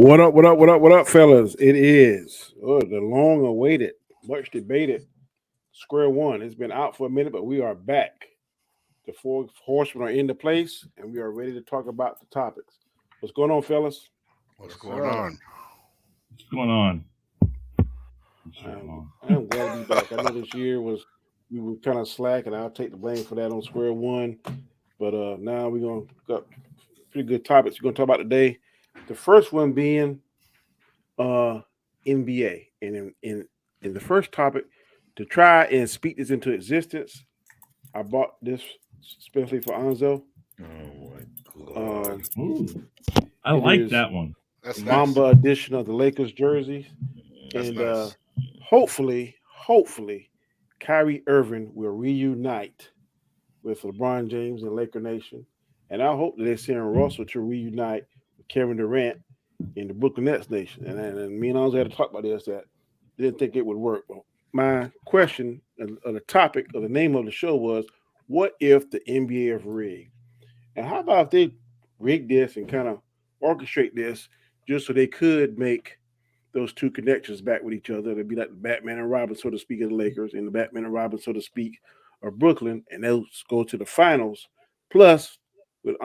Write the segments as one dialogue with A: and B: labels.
A: What up, what up, what up, what up, fellas? It is the long awaited, much debated Square One. It's been out for a minute, but we are back. The four horsemen are in the place, and we are ready to talk about the topics. What's going on, fellas?
B: What's
C: Yes,
B: going
C: sir.
B: on?
D: What's going on? What's going
A: I'm,
D: on?
A: I'm glad to be back. I know this year was we were kind of slack, and I'll take the blame for that on Square One. But now we're gonna got pretty good topics we're gonna talk about today. The first one being uh, NBA, and in the first topic to try and speak this into existence, I bought this especially for Anzo.
C: Oh my God.
A: Um,
D: Ooh, I
A: it
D: like
A: is
D: that one.
A: the
B: That's nice.
A: Mamba edition of the Lakers jerseys,
B: That's
A: and
B: nice.
A: hopefully, Kyrie Irving will reunite with LeBron James and Laker Nation, and I hope that they send Russell to reunite with Kevin Durant in the Brooklyn Nets Nation. And me and Anzo had to talk about this. That didn't think it would work. Well, my question of the topic of the name of the show was, what if the NBA is rigged? And how about if they rig this and kind of orchestrate this just so they could make those two connections back with each other? It'd be like the Batman and Robin, so to speak, of the Lakers, and the Batman and Robin, so to speak, of Brooklyn, and they'll go to the finals. Plus, with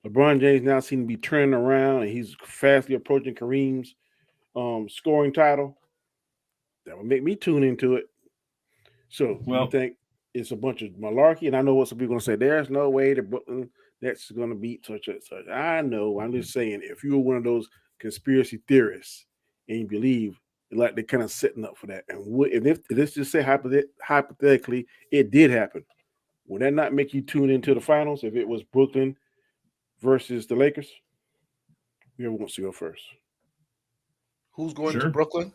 A: LeBron James now seem to be turning around, and he's fastly approaching Kareem's scoring title. That would make me tune into it. So, do you
D: Well,
A: think it's a bunch of malarkey? And I know what some people are going to say. There's no way the Brooklyn Nets is going to beat such and such. I know. I'm just saying, if you were one of those conspiracy theorists and you believe, like they're kind of setting up for that, and if let's just say hypothetically it did happen, would that not make you tune into the finals if it was Brooklyn versus the Lakers? Whoever wants to go first.
B: Who's going to
D: sure.
B: Brooklyn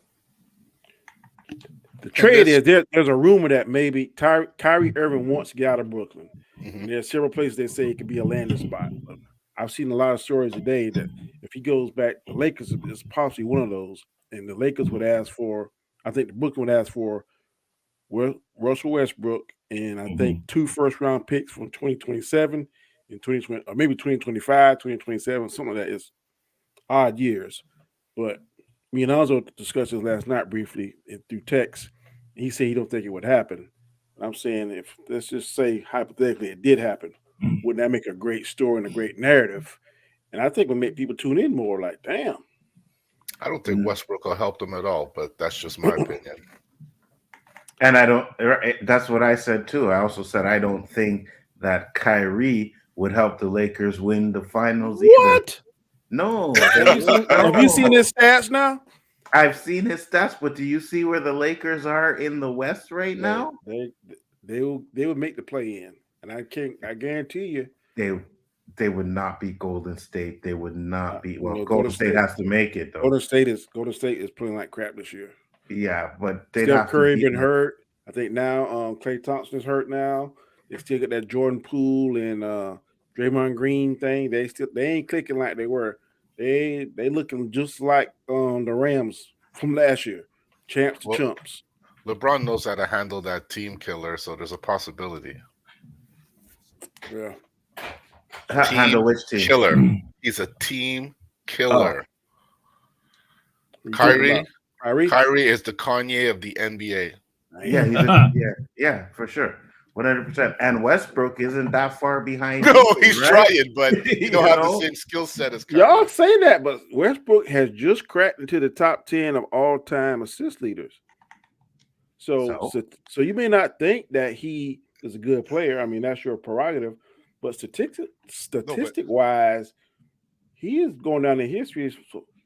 A: The
B: in
A: trade
B: this?
A: is there's a rumor that maybe Kyrie Irving wants to get out of Brooklyn.
B: hmm
A: And there's several places they say it could be a landing spot. But I've seen a lot of stories today that if he goes back, the Lakers is possibly one of those. And the Lakers would ask for, I think the Brooklyn would ask for Russell Westbrook and I think
D: Hmm.
A: two first round picks from 2027 and 2020, or maybe 2025, 2027, something like that is odd years. But me and Alonzo discussed this last night briefly through text. He said he don't think it would happen. I'm saying if let's just say hypothetically it did happen, wouldn't that make a great story and a great narrative? And I think it would make people tune in more. Like, damn,
B: I don't think Westbrook will help them at all, but that's just my opinion.
C: And I don't. That's what I said too. I also said I don't think that Kyrie would help the Lakers win the finals either.
A: what?
C: No,
A: Have you seen
C: no.
A: his stats now?
C: I've seen his stats, but do you see where the Lakers are in the West right
A: They
C: now?
A: they they will make the play in, and I guarantee you,
C: They they would not beat Golden State. They would not beat. Well,
A: Golden
C: Golden State
A: State.
C: has to make it though.
A: Golden State is playing like crap this year.
C: Yeah, but they'd
A: Steph
C: have to
A: Curry
C: beat
A: been
C: like
A: hurt. I think now Clay Thompson is hurt now. They still got that Jordan Poole and Draymond Green thing. They ain't clicking like they were. They looking just like the Rams from last year, champs to
B: Well,
A: chumps.
B: LeBron knows how to handle that team killer, so there's a possibility.
A: Yeah,
B: Team
C: handle which team?
B: killer. He's a team
C: Oh,
B: killer.
A: what you talking
B: Kyrie,
A: about, Kyrie?
B: Kyrie is the Kanye of the NBA.
C: yeah,
A: Damn.
C: yeah, for sure, 100%. And Westbrook isn't that far behind
B: No,
C: either,
B: he's
C: right?
B: trying, but he don't
C: You
B: have the
C: know,
B: same skill set as
A: Y'all
B: Kyrie.
A: say that, but Westbrook has just cracked into the top 10 of all time assist leaders. So,
C: so
A: so, so you may not think that he is a good player. I mean, that's your prerogative. But
B: No, but
A: statistic wise, he is going down in history.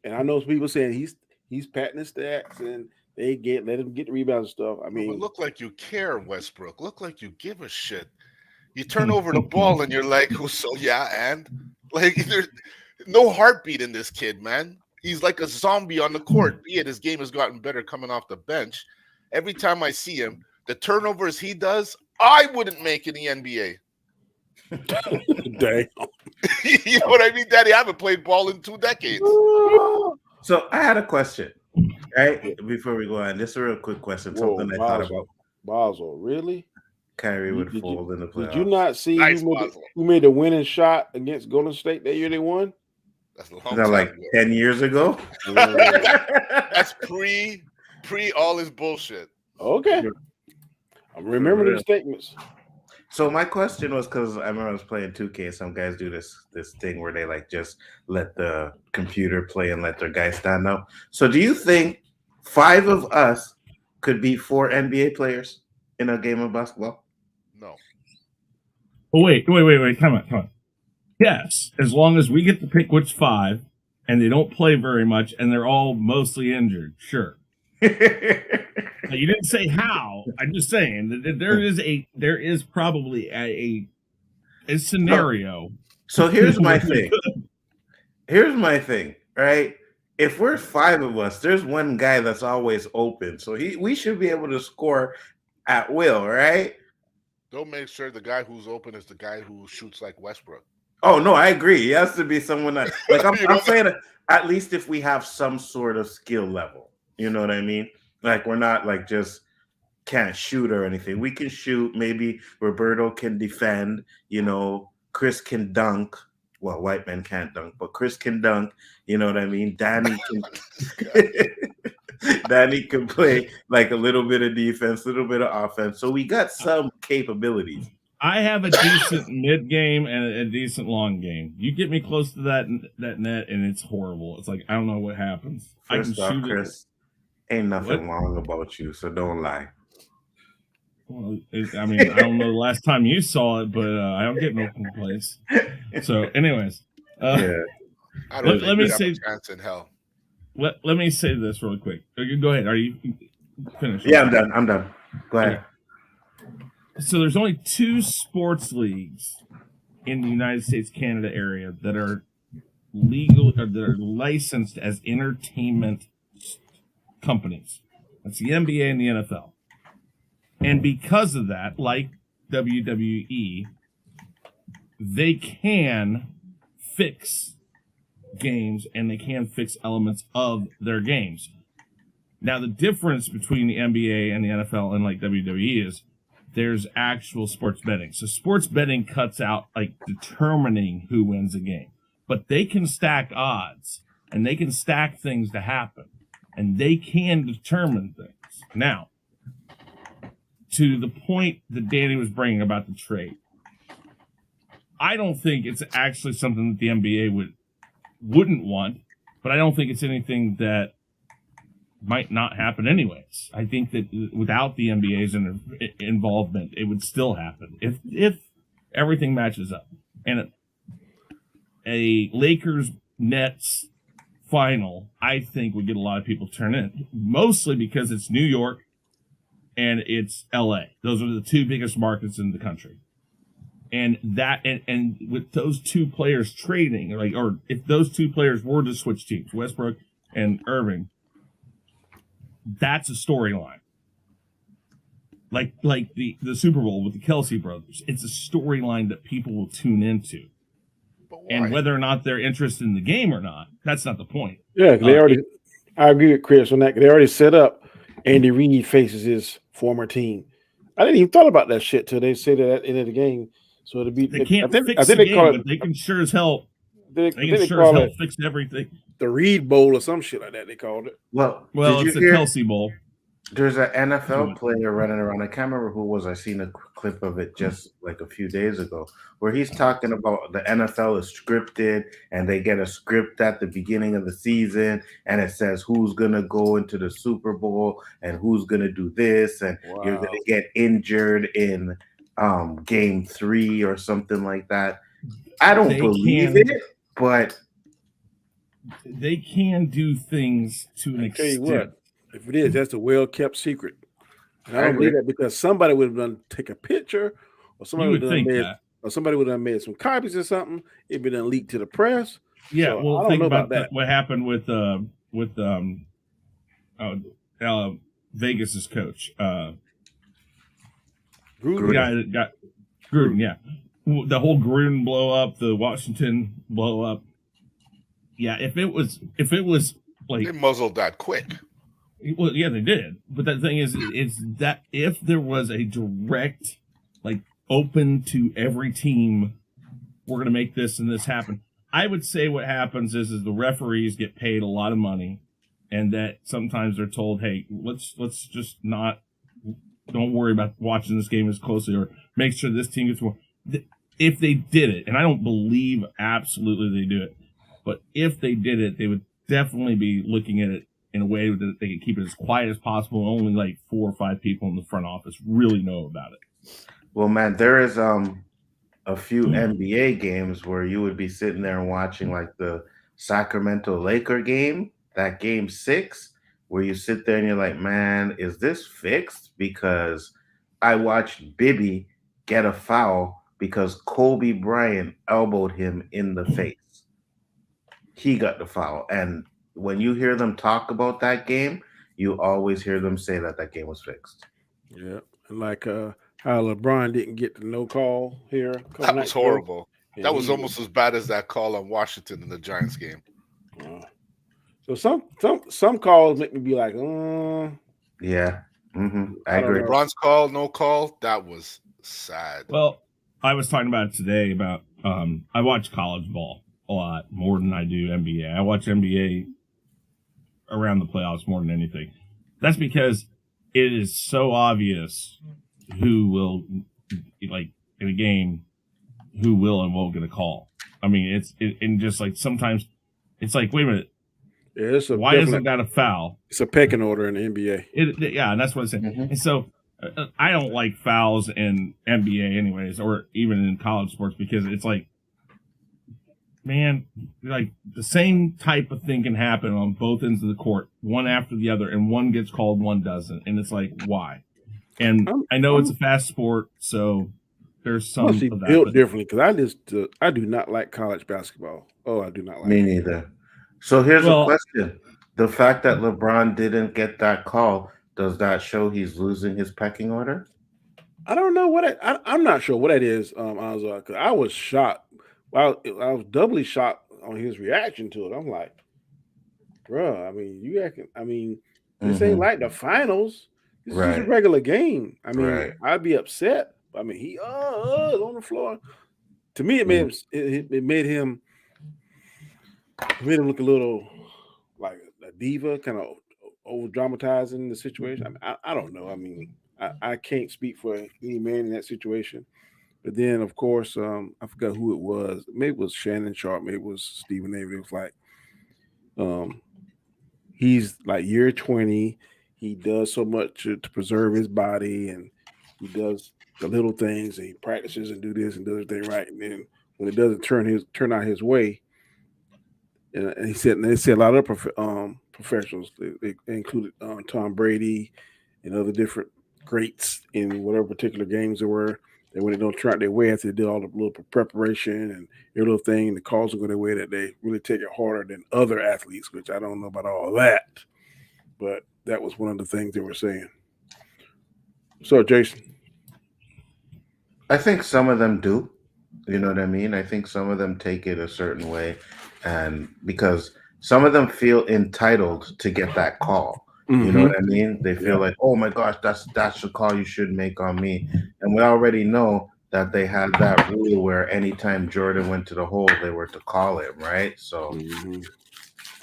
A: And I know people saying he's patting his stats and let him get the rebounds and stuff. I
B: no, but
A: mean,
B: look like you care, Westbrook. Look like you give a shit. You turn over the ball and you're like, oh, so yeah, and like there's no heartbeat in this kid, man. He's like a zombie on the court. Be it his game has gotten better coming off the bench. Every time I see him, the turnovers he does, I wouldn't make in the NBA.
A: dang.
B: You know what I mean, Daddy? I haven't played ball in 2 decades.
C: so I had a question, right? Before we go on, just a real quick question,
A: Whoa,
C: something I thought
A: Basel,
C: about.
A: Basel, really?
C: Kyrie
A: You,
C: would
A: did you
C: fold in the
A: did you
C: playoffs.
A: not see
B: Nice, Basel.
A: who made the winning shot against Golden State that year they won?
B: That's a
C: Is
B: long
C: that
B: time
C: like
B: ago.
C: 10 years ago?
B: That's pre all his bullshit.
A: Okay. I'm remembering
C: real.
A: the statements.
C: So my question was because I remember I was playing 2K. Some guys do this thing where they like just let the computer play and let their guy stand up. So do you think 5 of us could beat 4 NBA players in a game of basketball?
B: No.
D: Oh, wait. Come on. Yes, as long as we get to pick which 5, and they don't play very much, and they're all mostly injured. Sure. Now, you didn't say how. I'm just saying that there is probably a scenario.
C: So here's my
D: where we
C: thing. Here's my thing, right? If we're 5 of us, there's one guy that's always open. So we should be able to score at will, right?
B: Don't make sure the guy who's open is the guy who shoots like Westbrook.
C: Oh no, I agree. It has to be someone that like I'm,
B: You know?
C: I'm saying at least if we have some sort of skill level. You know what I mean? Like we're not like just can't shoot or anything. We can shoot. Maybe Roberto can defend. You know, Chris can dunk. Well, white men can't dunk, but Chris can dunk. You know what I mean? Danny can. Danny can play like a little bit of defense, a little bit of offense. So we got some capabilities.
D: I have a decent mid game and a decent long game. You get me close to that net, and it's horrible. It's like I don't know what happens.
C: First off, Chris, ain't nothing
D: What?
C: wrong about you, so don't lie.
D: Well, I mean, I don't know the last time you saw it, but I don't get no complaints. So, anyways,
C: Yeah.
B: I don't
D: let me
B: think
D: say-
B: we have a chance in hell.
D: let me say this really quick. Go ahead. Are you finished?
C: Yeah, I'm done. Go ahead.
D: Okay. So there's only 2 sports leagues in the United States, Canada area that are legal or that are licensed as entertainment companies. That's the NBA and the NFL. And because of that, like WWE, they can fix games and they can fix elements of their games. Now, the difference between the NBA and the NFL and like WWE is there's actual sports betting. So sports betting cuts out like determining who wins a game, but they can stack odds and they can stack things to happen and they can determine things. Now, to the point that Danny was bringing about the trade, I don't think it's actually something that the NBA wouldn't want, but I don't think it's anything that might not happen anyways. I think that without the NBA's involvement, it would still happen if everything matches up. And a Lakers Nets final, I think, would get a lot of people turn in, mostly because it's New York and it's LA. Those are the 2 biggest markets in the country. And that and with those 2 players trading, or if those 2 players were to switch teams, Westbrook and Irving, that's a storyline. Like the Super Bowl with the Kelsey brothers. It's a storyline that people will tune into.
B: But why?
D: And whether or not they're interested in the game or not, that's not the point.
A: Yeah, they already. I agree with Chris on that. They already set up. Andy Reid faces his former team. I didn't even thought about that shit till they said it at the end of the game. So it'll be.
D: They can't fix
A: I think
D: the
A: they call
D: game,
A: it.
D: but they can sure as hell.
A: They
D: They can
A: they
D: sure as
A: call
D: hell
A: it
D: fix everything.
A: the Reed Bowl or some shit like that. They called it.
C: Well,
D: Well,
C: did
D: it's
C: you
D: the
C: hear?
D: Kelsey Bowl.
C: There's an NFL player running around. I can't remember who it was. I seen a clip of it just like a few days ago, where he's talking about the NFL is scripted, and they get a script at the beginning of the season, and it says who's gonna go into the Super Bowl and who's gonna do this, and you're gonna get injured in game 3 or something like that. I don't believe it, but
D: They can do things to an
A: I tell you
D: extent.
A: what, if it is, that's a well kept secret. And I
C: I
A: don't believe
C: agree.
A: that because somebody would have done take a picture, or
D: You
A: somebody
D: would
A: would have
D: think
A: made,
D: that.
A: or somebody would have made some copies or something. It'd been done leaked to the press.
D: Yeah,
A: So, I
D: well,
A: don't
D: think
A: know
D: about
A: about that.
D: what happened with Vegas's coach, the
A: Gruden.
D: guy that got Gruden. Yeah, the whole Gruden blow up, the Washington blow up. Yeah, if it was like,
B: They muzzled that quick.
D: well, yeah, they did. But the thing is, it's that if there was a direct, like, open to every team, we're going to make this and this happen, I would say what happens is the referees get paid a lot of money, and that sometimes they're told, "Hey, let's just don't worry about watching this game as closely, or make sure this team gets more." If they did it, and I don't believe absolutely they do it, but if they did it, they would definitely be looking at it in a way that they could keep it as quiet as possible. Only like 4 or 5 people in the front office really know about it.
C: Well, man, there is a few NBA games where you would be sitting there and watching like the Sacramento Laker game, that game 6, where you sit there and you're like, man, is this fixed? Because I watched Bibby get a foul because Kobe Bryant elbowed him in the face. He got the foul. And when you hear them talk about that game, you always hear them say that that game was fixed.
A: Yeah, and like how LeBron didn't get the no call here. a couple
B: That
A: nights
B: was
A: ago,
B: horrible.
A: and
B: That was
A: he
B: almost as bad as that call on Washington in the Giants game.
A: So some calls make me be like,
C: Yeah. I
A: I don't
C: agree.
A: know.
B: LeBron's call, no call, that was sad.
D: Well, I was talking about it today about I watch college ball a lot more than I do NBA. I watch NBA around the playoffs more than anything. That's because it is so obvious who will, like in a game, who will and won't get a call. I mean, and just like sometimes it's like, wait a minute,
A: Yeah, it's a
D: why isn't that a foul?
A: It's a pecking order in the NBA.
D: Yeah, and that's what I'm saying. And so I don't like fouls in NBA anyways, or even in college sports, because it's like, man, like the same type of thing can happen on both ends of the court, one after the other, and one gets called, one doesn't. And it's like, why? And I know it's a fast sport, so there's some
A: Must be
D: of that.
A: built differently because I do not like college basketball. Oh, I do not like
C: Me
A: it.
C: neither. So here's a question. The fact that LeBron didn't get that call, does that show he's losing his pecking order?
A: I don't know what I'm not sure what that is, because I was shocked. Well, I was doubly shocked on his reaction to it. I'm like, bro, I mean, this ain't like the finals. This is just a regular game. I mean, I'd be upset. I mean, he on the floor. To me, it made him look a little like a diva, kind of over dramatizing the situation. I mean, I don't know. I mean, I can't speak for any man in that situation. But then, of course, I forgot who it was. Maybe it was Shannon Sharp. Maybe it was Stephen A. It was like, he's like year 20. He does so much to preserve his body, and he does the little things. And he practices and do this and does everything right. And then when it doesn't turn out his way, and they said a lot of professionals. They included Tom Brady and other different greats in whatever particular games there were. And when they don't turn out their way after they did all the little preparation and every little thing, and the calls will go their way, that they really take it harder than other athletes, which I don't know about all that. But that was one of the things they were saying. So, Jason.
C: I think some of them do. You know what I mean? I think some of them take it a certain way, and because some of them feel entitled to get that call. You know what I mean? They feel like, oh my gosh, that's the call you should make on me. And we already know that they had that rule where anytime Jordan went to the hole, they were to call him, right? So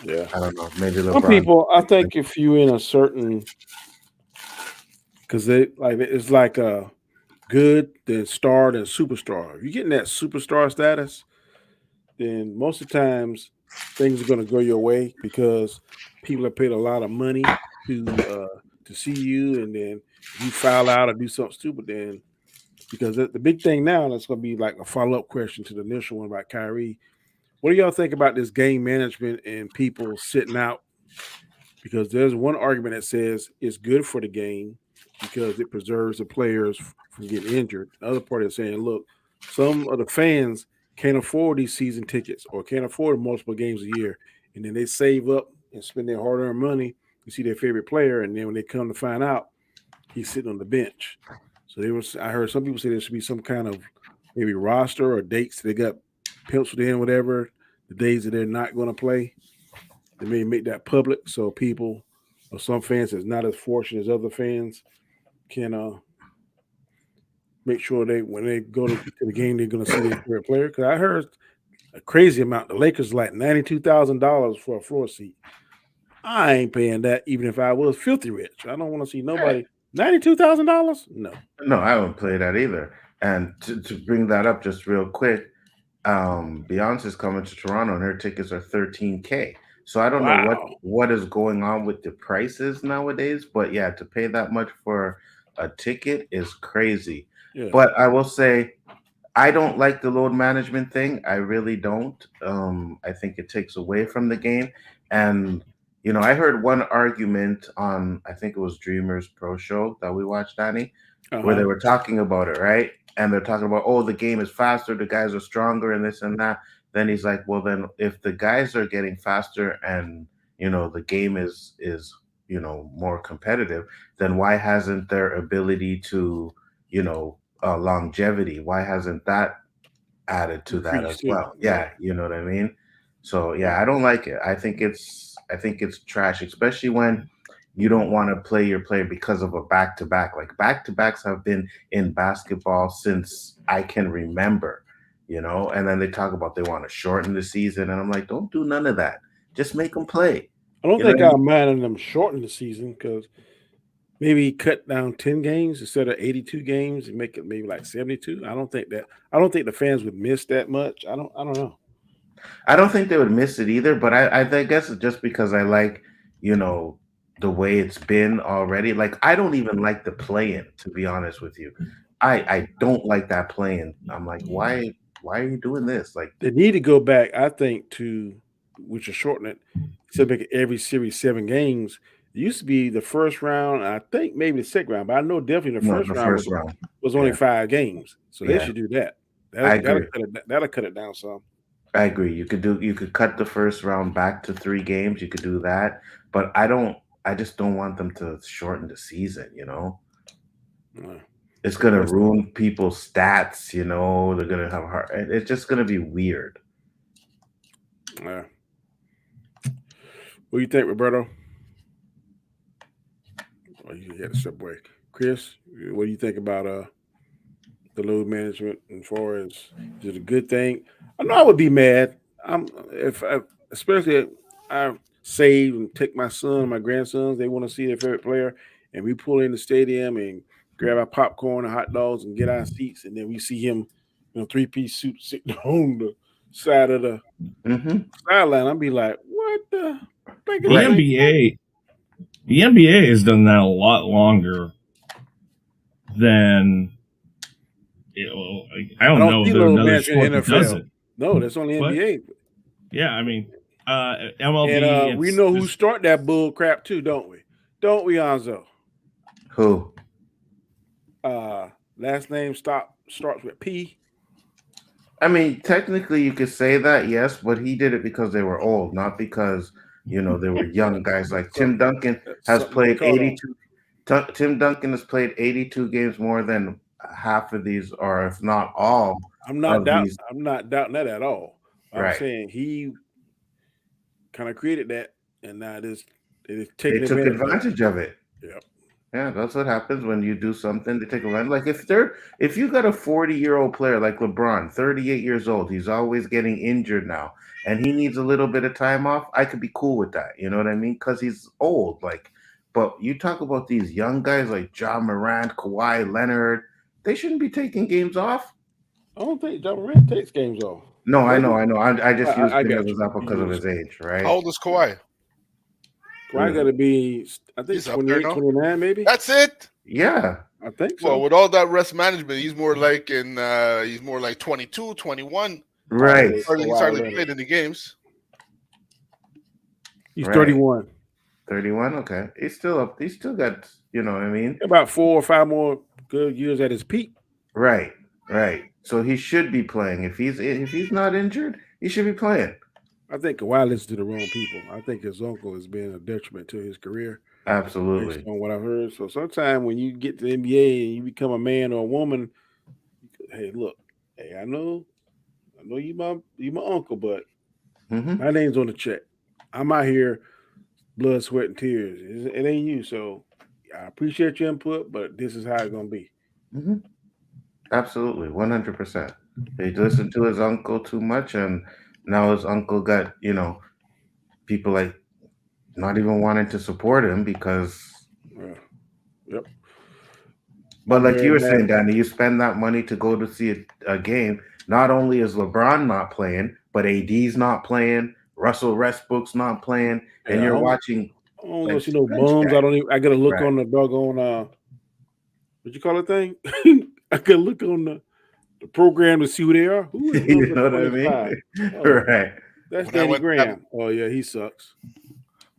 A: yeah,
C: I don't know. Maybe LeBron.
A: Some people, I think, if you in a certain, because it's like a good, then star, then superstar. If you're getting that superstar status, then most of the times things are going to go your way because people have paid a lot of money to see you, and then if you foul out or do something stupid, then because the big thing now, that's going to be like a follow-up question to the initial one about Kyrie. What do y'all think about this game management and people sitting out? Because there's one argument that says it's good for the game because it preserves the players from getting injured. The other part is saying, look, some of the fans can't afford these season tickets or can't afford multiple games a year, and then they save up and spend their hard-earned money to see their favorite player, and then when they come to find out, he's sitting on the bench. So I heard some people say there should be some kind of maybe roster or dates they got penciled in, whatever, the days that they're not going to play. They may make that public so people or some fans that's not as fortunate as other fans can make sure when they go to the game, they're going to see their favorite player. Because I heard a crazy amount. The Lakers like $92,000 for a floor seat. I ain't paying that even if I was filthy rich. I don't want to see nobody $92,000. No.
C: No, I wouldn't play that either. And to bring that up just real quick, Beyonce's coming to Toronto and her tickets are $13K. So I don't know
A: Wow.
C: what is going on with the prices nowadays, but yeah, to pay that much for a ticket is crazy.
A: Yeah.
C: But I will say I don't like the load management thing. I really don't. I think it takes away from the game. And I heard one argument on I think it was Dreamers Pro Show that we watched, Danny, where they
A: Uh-huh.
C: were talking about it, right? And they're talking about, oh, the game is faster, the guys are stronger, and this and that. Then he's like, well, then if the guys are getting faster and the game is more competitive, then why hasn't their ability to longevity? Why hasn't that added to that
A: Increase
C: as
A: too.
C: well? Yeah, you know what I mean. So yeah, I don't like it. I think it's trash, especially when you don't want to play your player because of a back to back. Like back to backs have been in basketball since I can remember, And then they talk about they want to shorten the season, and I'm like, don't do none of that. Just make them play.
A: I don't
C: You know
A: think
C: what I
A: I'm mad at them shortening the season because maybe cut down 10 games instead of 82 games and make it maybe like 72. I don't think the fans would miss that much. I don't know.
C: I don't think they would miss it either, but I guess it's just because I like, the way it's been already. Like I don't even like the play-in, to be honest with you. I don't like that play-in. I'm like, why are you doing this? Like,
A: They need to go back, I think, to which is shorten it, instead of making every series 7 games. It used to be the first round, I think maybe the second round, but I know definitely the
C: no,
A: first
C: the
A: round
C: first round.
A: was only
C: Yeah,
A: 5 games. So they
C: yeah,
A: should do that.
C: I agree.
A: That'll cut it down some.
C: I agree. You could cut the first round back to 3 games. You could do that, but I just don't want them to shorten the season.
A: Uh,
C: It's gonna
A: that's
C: ruin people's stats. They're gonna have hard. It's just gonna be weird.
A: What do you think, Roberto? Oh, you had to step away. Chris, what do you think about the load management as far as is it a good thing? I know I would be mad. Especially if I save and take my son, my grandsons, they want to see their favorite player, and we pull in the stadium and grab our popcorn and hot dogs and get our seats, and then we see him in a 3-piece suit sitting on the side of the
C: Hmm.
A: sideline. I'll be like, what the? Think of
D: The
C: Right.
A: this.
D: NBA has done that a lot longer than I don't know if
A: see
D: there's
A: load
D: another
A: management
D: sport
A: in
D: that does
A: NFL.
D: it.
A: No, that's only
D: What?
A: NBA.
D: Yeah, I mean, MLB.
A: And we
D: it's
A: know who
D: just-
A: start that bull crap too, don't we? Don't we, Anzo?
C: Who?
A: Last name starts with P.
C: I mean, technically, you could say that, yes, but he did it because they were old, not because they were young guys. Like Tim Duncan has played 82. Tim Duncan has played 82 games more than half of these, or if not all.
A: I'm not
C: of these.
A: doubting that at all. I'm
C: Right.
A: saying he kind of created that, and now it is
C: They
A: taking
C: took
A: advantage of it.
C: advantage of it.
A: Yep.
C: Yeah, that's what happens when you do something. They take advantage. Like if you got a 40-year-old player like LeBron, 38 years old, he's always getting injured now, and he needs a little bit of time off. I could be cool with that. You know what I mean? Because he's old. Like, but you talk about these young guys like John Morant, Kawhi Leonard. They shouldn't be taking games off.
A: I don't think John Morant takes games off.
C: No, I know. I just used
A: I
C: him
A: got
C: as an
A: you.
C: example because of his age, right?
B: How old is Kawhi?
A: Kawhi got to be, I think,
B: He's up there
A: 28,
B: now?
A: 29, maybe.
B: That's it.
C: Yeah.
A: I think so.
B: Well, with all that rest management, he's more like 22, 21.
C: Right.
B: He's
A: Kawhi
B: hardly
A: Leonard.
B: played in the games.
A: He's
C: Right.
A: 31.
C: 31. Okay. He's still up. He's still got, you know what I mean?
A: About 4 or 5 more good years at his peak.
C: Right. So he should be playing. If he's not injured, he should be playing.
A: I think Kawhi listens to the wrong people. I think his uncle has been a detriment to his career,
C: Absolutely.
A: based on what I've heard. So sometimes when you get to the NBA and you become a man or a woman, hey, look, hey, I know you my uncle, but
C: Hmm.
A: my name's on the check. I'm out here, blood, sweat, and tears. It ain't you. So I appreciate your input, but this is how it's gonna be.
C: Hmm. Absolutely. 100%. He listened to his uncle too much, and now his uncle got, people like not even wanting to support him because.
A: Yeah. Yep.
C: But
A: I'm
C: like
A: very
C: you were
A: mad.
C: saying, Danny, you spend that money to go to see a game. Not only is LeBron not playing, but AD's not playing, Russell Westbrook's not playing, and
A: Yeah,
C: you're watching
A: I don't
C: like
A: go see no
C: bench
A: bums.
C: guy.
A: I gotta look
C: Right.
A: on the doggone what you call it thing? I gotta look on the program to see who they are. Who is
C: You
A: number
C: know what I
A: 25?
C: mean?
A: Oh,
C: Right.
A: that's
B: When I
A: Danny
B: went to that,
A: Graham. Oh yeah, he sucks.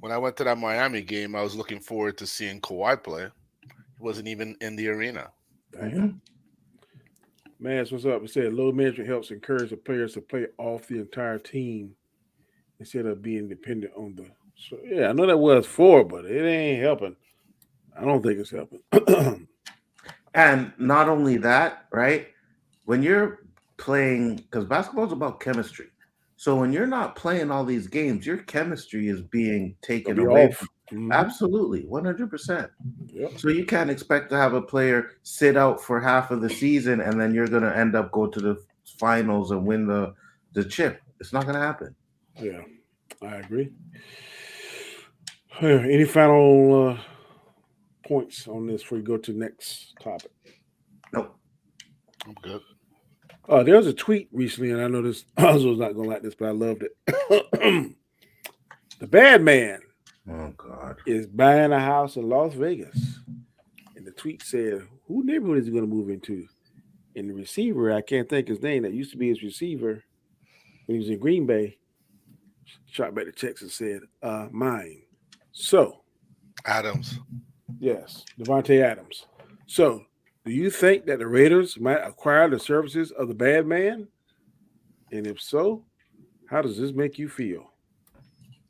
B: when I went to that Miami game, I was looking forward to seeing Kawhi play. He wasn't even in the arena.
C: Mhm.
A: Mass, what's up? It said low management helps encourage the players to play off the entire team instead of being dependent on the. So yeah, I know that was for, but it ain't helping. I don't think it's helping.
C: And not only that, right? When you're playing, because basketball is about chemistry. So when you're not playing all these games, your chemistry is being
A: It'll
C: taken
A: be
C: away
A: off.
C: from.
A: Mhm.
C: Absolutely, 100%.
A: Yep.
C: So you can't expect to have a player sit out for half of the season and then you're going to end up go to the finals and win the chip. It's not going to happen.
A: Yeah, I agree. Any final points on this before we go to the next topic?
C: Nope.
B: I'm good.
A: There was a tweet recently, and I know this Ozzo's not gonna like this, but I loved it. The bad man
C: Oh God.
A: is buying a house in Las Vegas, and the tweet said, "Who neighborhood is he going to move into?" And the receiver, I can't think his name, that used to be his receiver when he was in Green Bay, shot back the checks and said, "Mine." So,
B: Adams.
A: yes, Devontae Adams. So, do you think that the Raiders might acquire the services of the bad man? And if so, how does this make you feel?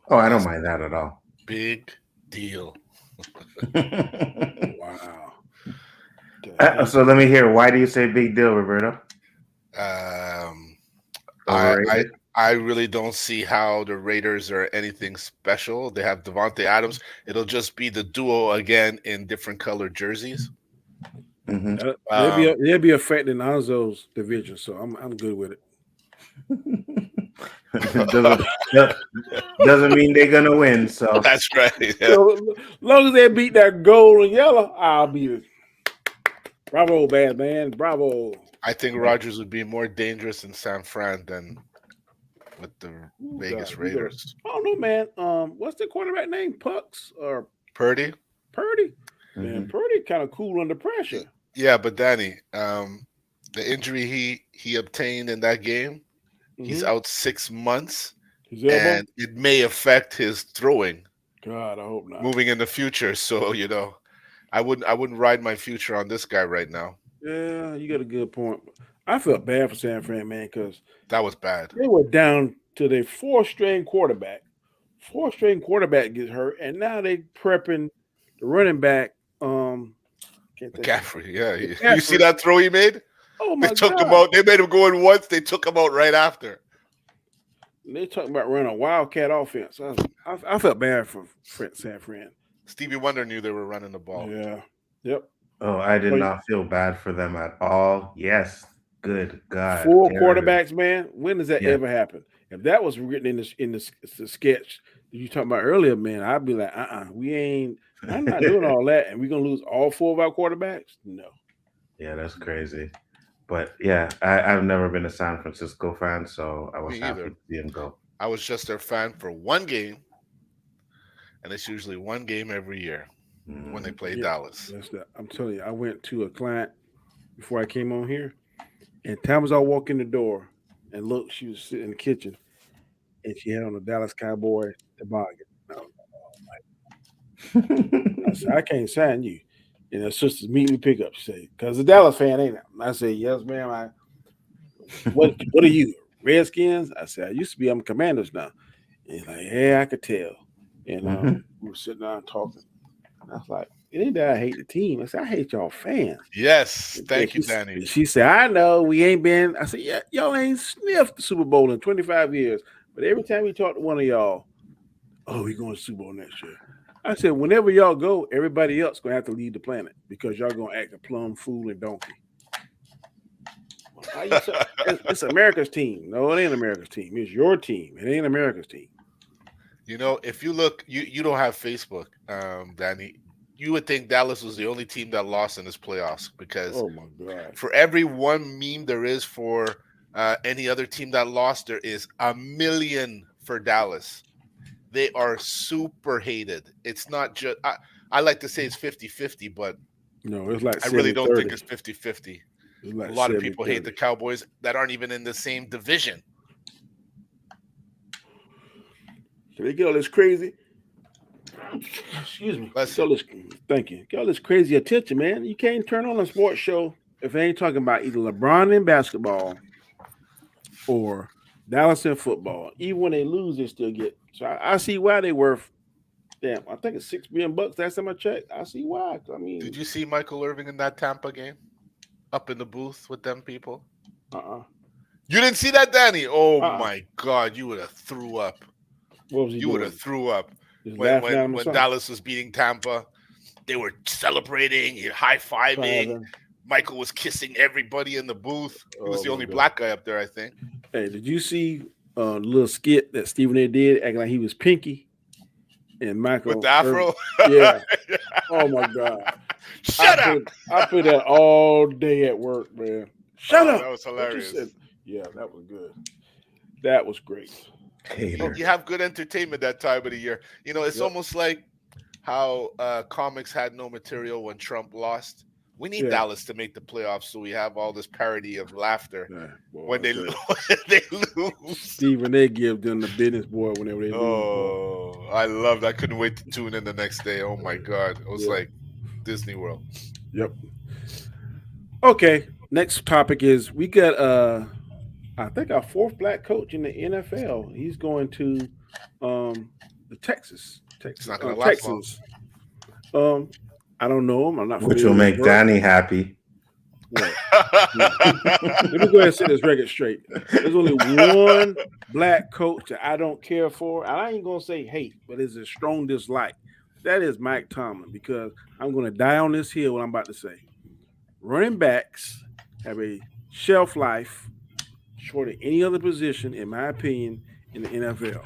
C: Oh, I don't mind that at all.
B: Big deal.
A: Wow.
C: So let me hear. Why do you say big deal, Roberto?
B: I really don't see how the Raiders are anything special. They have Devontae Adams. It'll just be the duo again in different colored jerseys.
C: Mhm.
A: They'll be affecting Alonzo's division, so I'm good with it.
C: doesn't mean they're gonna win. So
B: That's right. Yeah.
A: So, as long as they beat that gold and yellow, I'll be it. Bravo, bad man. Bravo.
B: I think Rodgers would be more dangerous in San Fran than with the Vegas
A: God,
B: Raiders.
A: I don't know, man. What's the quarterback name? Pucks or
B: Purdy?
A: Purdy? Man,
C: Mhm.
A: Purdy kind of cool under pressure.
B: Yeah, but Danny, the injury he obtained in that game, he's
A: Mhm.
B: out 6 months,
A: His elbow?
B: and it may affect his throwing
A: God, I hope not.
B: moving in the future. So I wouldn't ride my future on this guy right now.
A: Yeah, you got a good point. I felt bad for San Fran, man, because
B: That was bad.
A: they were down to their four-string quarterback. Four-string quarterback gets hurt, and now they prepping the running back. Can't think of-
B: McCaffrey, yeah. You
A: McCaffrey.
B: see that throw he made?
A: Oh
B: They
A: my
B: took
A: God!
B: him out. They made him go in once. They took him out right after.
A: They talking about running a wildcat offense. I felt bad for San Fran.
B: Stevie Wonder knew they were running the ball.
A: Yeah. Yep.
C: Oh, I did
A: Well,
C: not feel bad for them at all. Yes, good God.
A: Four
C: Get rid of it.
A: quarterbacks, man. When does that
C: Yeah.
A: ever happen? If that was written in the sketch that you talking about earlier, man, I'd be like, we ain't. I'm not doing all that, and we're gonna lose all four of our quarterbacks. No.
C: Yeah, that's crazy. But yeah, I've never been a San Francisco fan, so I was
B: Me
C: happy
B: either.
C: to see him go.
B: I was just their fan for one game, and it's usually one game every year when they play
A: Yeah.
B: Dallas.
A: That's that. I'm telling you, I went to a client before I came on here, and time as I walk in the door and look, she was sitting in the kitchen, and she had on a Dallas Cowboy toboggan. I said, I can't sign you. And her sisters immediately pick up. She said, because a Dallas fan, ain't it? I said, yes, ma'am. What are you? Redskins? I said, I used to be. I'm Commanders now. And he's like, yeah, I could tell. And we were sitting down talking. And I was like, it ain't that I hate the team. I said, I hate y'all fans.
B: Yes, thank
A: And
B: you, Danny.
A: She said, I know we ain't been. I said, yeah, y'all ain't sniffed the Super Bowl in 25 years. But every time we talk to one of y'all, oh, we going to Super Bowl next year. I said, whenever y'all go, everybody else going to have to leave the planet because y'all going to act a plum fool and donkey. It's America's team. No, it ain't America's team. It's your team. It ain't America's team.
B: You know, if you look, you don't have Facebook, Danny. You would think Dallas was the only team that lost in this playoffs because
A: Oh my God.
B: for every one meme there is for any other team that lost, there is a million for Dallas. They are super hated. It's not just, I like to say it's 50-50, but
A: No, it's like
B: I really don't
A: 70-30.
B: think it's 50-50.
A: It's like
B: A lot of people hate
A: 70-30.
B: the Cowboys that aren't even in the same division.
A: So they get all this crazy. Excuse me.
B: Bless
A: Get all this, thank you. Get all this crazy attention, man. You can't turn on a sports show if they ain't talking about either LeBron in basketball or Dallas in football. Even when they lose, they still get. So I see why they worth. Damn, I think it's $6 million. Last time I checked, I see why. I mean,
B: Did you see Michael Irving in that Tampa game? Up in the booth with them people? You didn't see that, Danny? Oh my God, you would have threw up.
A: What was he
B: You
A: doing?
B: would have threw up.
A: Just
B: When
A: laughing at him or something?
B: Dallas was beating Tampa, they were celebrating, high-fiving.
A: Fiving.
B: Michael was kissing everybody in the booth. He was
A: Oh,
B: the
A: my
B: only
A: God.
B: black guy up there, I think.
A: Hey, did you see the little skit that Stephen A. did, acting like he was Pinky and Michael
B: With the afro?
A: Yeah. Oh my God.
B: Shut up!
A: I put that all day at work, man. Shut up.
B: That was
A: What you
B: hilarious.
A: said. Yeah, that was good. That was great.
C: Hater.
B: You have good entertainment that time of the year. You know, it's
A: Yep.
B: almost like how comics had no material when Trump lost. We need
A: Yeah.
B: Dallas to make the playoffs so we have all this parody of laughter
A: Yeah, boy,
B: when they,
A: man.
B: when they lose.
A: Stephen A. give them the business, boy, whenever they lose. boy.
B: Oh, I loved. I couldn't wait to tune in the next day. Oh my God, it was
A: Yeah.
B: like Disney World.
A: Yep. Okay. Next topic is we got I think our fourth black coach in the NFL. He's going to the Texas.
B: It's not gonna last long.
A: Texans. I don't know him. I'm not
C: Which
A: familiar
C: will
A: with
C: make
A: his work.
C: Danny happy.
A: What? Let me go ahead and set this record straight. There's only one black coach that I don't care for, and I ain't gonna say hate, but it's a strong dislike. That is Mike Tomlin, because I'm gonna die on this hill. What I'm about to say. Running backs have a shelf life short of any other position, in my opinion, in the NFL.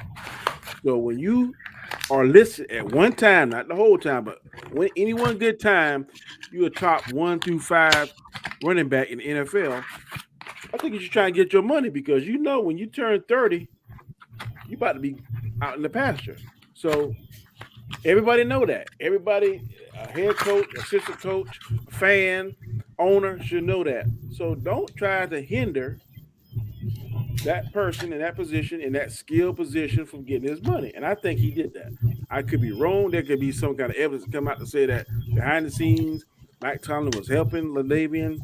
A: So when you are listed at one time, not the whole time, but when any one good time, you're a top 1 through 5 running back in the NFL. I think you should try and get your money, because you know when you turn 30, you about to be out in the pasture. So everybody know that. Everybody, a head coach, assistant coach, fan, owner should know that. So don't try to hinder that person in that position, in that skill position, from getting his money. And I think he did that. I could be wrong. There could be some kind of evidence come out to say that behind the scenes, Mike Tomlin was helping Le'Veon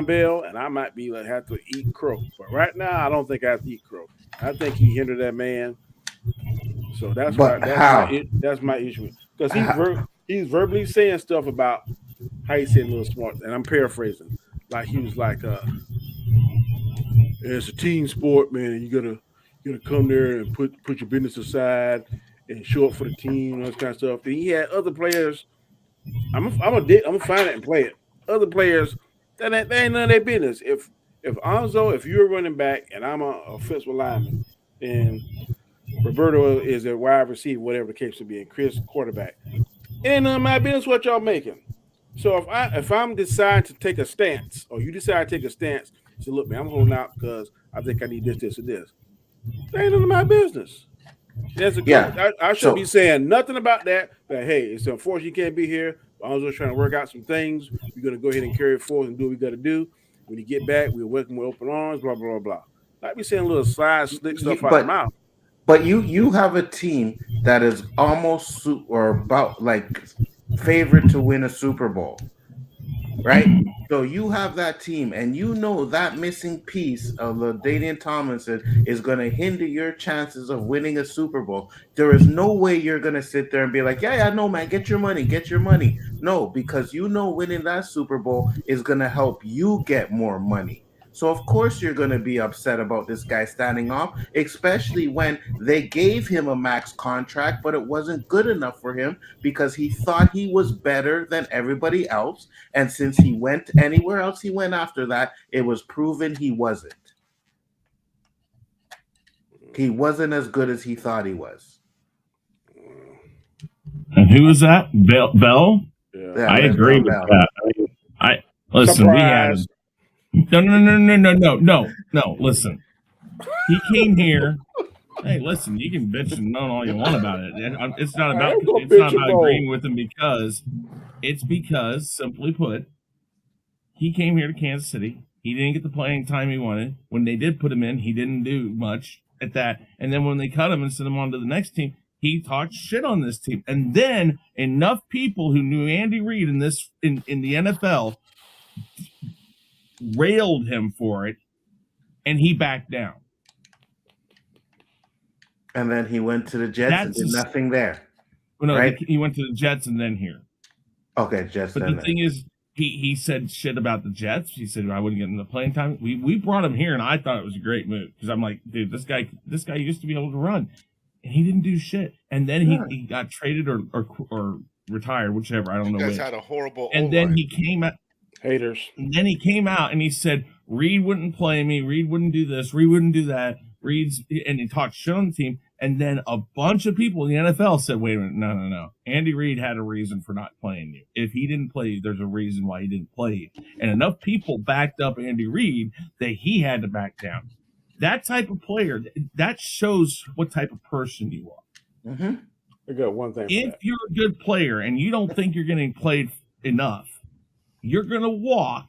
A: Bell, and I might be like have to eat crow. But right now, I don't think I have to eat crow. I think he hindered that man. So that's
C: But
A: why
C: how?
A: that's my issue, because he's verbally saying stuff about how he said little smart, and I'm paraphrasing. Like he was like, "It's a team sport, man. You gotta come there and put your business aside and show up for the team and all this kind of stuff." Then he had other players. I'm gonna find it and play it. Other players that ain't none of their business. If Anzo, if you're a running back and I'm a offensive lineman, and Roberto is a wide receiver, whatever the case may be, and Chris quarterback, it ain't none of my business what y'all making. So if I'm deciding to take a stance, or you decide to take a stance, say, look, man, I'm holding out because I think I need this, this, and this. That ain't none of my business. That's a
C: Yeah.
A: I shouldn't be saying nothing about that. But hey, it's unfortunate you can't be here. I was just trying to work out some things. We're gonna go ahead and carry it forward and do what we gotta do. When you get back, we'll welcome with open arms, blah, blah, blah, blah. Not be saying little side slick stuff out the mouth.
C: But you have a team that is almost or about like favorite to win a Super Bowl, right? So you have that team, and you know that missing piece of LaDainian Tomlinson is going to hinder your chances of winning a Super Bowl. There is no way you're going to sit there and be like, yeah, no, man, get your money, get your money. No, because you know winning that Super Bowl is going to help you get more money. So of course you're going to be upset about this guy standing off, especially when they gave him a max contract, but it wasn't good enough for him because he thought he was better than everybody else. And since he went anywhere else he went after that, it was proven he wasn't. He wasn't as good as he thought he was.
D: And who was that? Bell?
C: Yeah,
D: I agree with
C: Bell.
D: that. I listen.
A: Surprise.
D: We had no. Listen, he came here. Hey, listen, you can bitch and moan all you want about it. It's not about agreeing with him because simply put, he came here to Kansas City. He didn't get the playing time he wanted. When they did put him in, he didn't do much at that. And then when they cut him and sent him on to the next team, he talked shit on this team. And then enough people who knew Andy Reid in the NFL railed him for it, and he backed down.
C: And then he went to the Jets and did nothing there.
D: Well, no,
C: right?
D: he went to the Jets and then here.
C: Okay, Jets.
D: But the thing is, he said shit about the Jets. He said I wouldn't get in the playing time. We brought him here, and I thought it was a great move because I'm like, dude, this guy used to be able to run, and he didn't do shit. And then he got traded or retired, whichever. I don't know.
B: You guys
D: which.
B: had a horrible.
D: And then he came out.
A: Haters.
D: And then he came out and he said Reid wouldn't play me. Reid wouldn't do this. Reid wouldn't do that. And he talked shit on the team. And then a bunch of people in the NFL said, wait a minute, no. Andy Reid had a reason for not playing you. If he didn't play you, there's a reason why he didn't play you. And enough people backed up Andy Reid that he had to back down. That type of player, that shows what type of person you are.
C: Mm-hmm.
A: I got one thing.
D: If you're a good player and you don't think you're getting played enough, you're going to walk,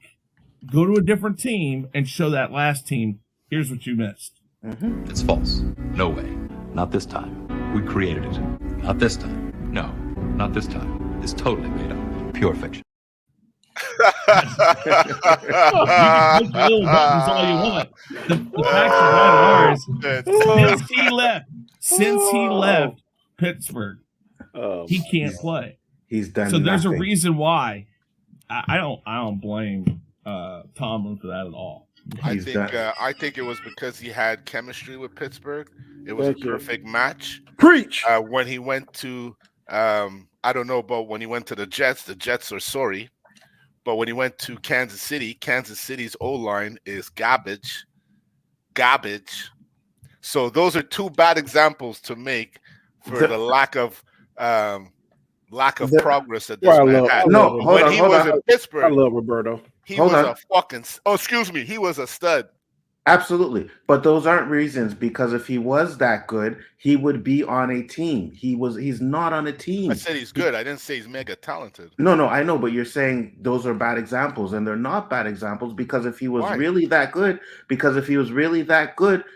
D: go to a different team, and show that last team, here's what you missed.
C: Mm-hmm.
E: It's false. No way. Not this time. We created it. Not this time. No, not this time. It's totally made up. Pure fiction.
D: You can push the little buttons all you want. The fact of the matter is, since he left Pittsburgh, he can't play.
C: He's done.
D: So there's
C: nothing.
D: a reason why. I don't blame Tomlin for that at all.
B: I think it was because he had chemistry with Pittsburgh. It was a perfect match.
A: Preach.
B: When he went to, I don't know about when he went to the Jets are sorry. But when he went to Kansas City's O-line is garbage. So those are two bad examples to make for the lack of progress that this man had. When he was in Pittsburgh,
A: I love Roberto.
B: He was a fucking. Oh, excuse me. He was a stud.
C: Absolutely. But those aren't reasons, because if he was that good, he would be on a team. He's not on a team.
B: I said he's good. I didn't say he's mega talented.
C: No, I know, but you're saying those are bad examples, and they're not bad examples because if he was really that good,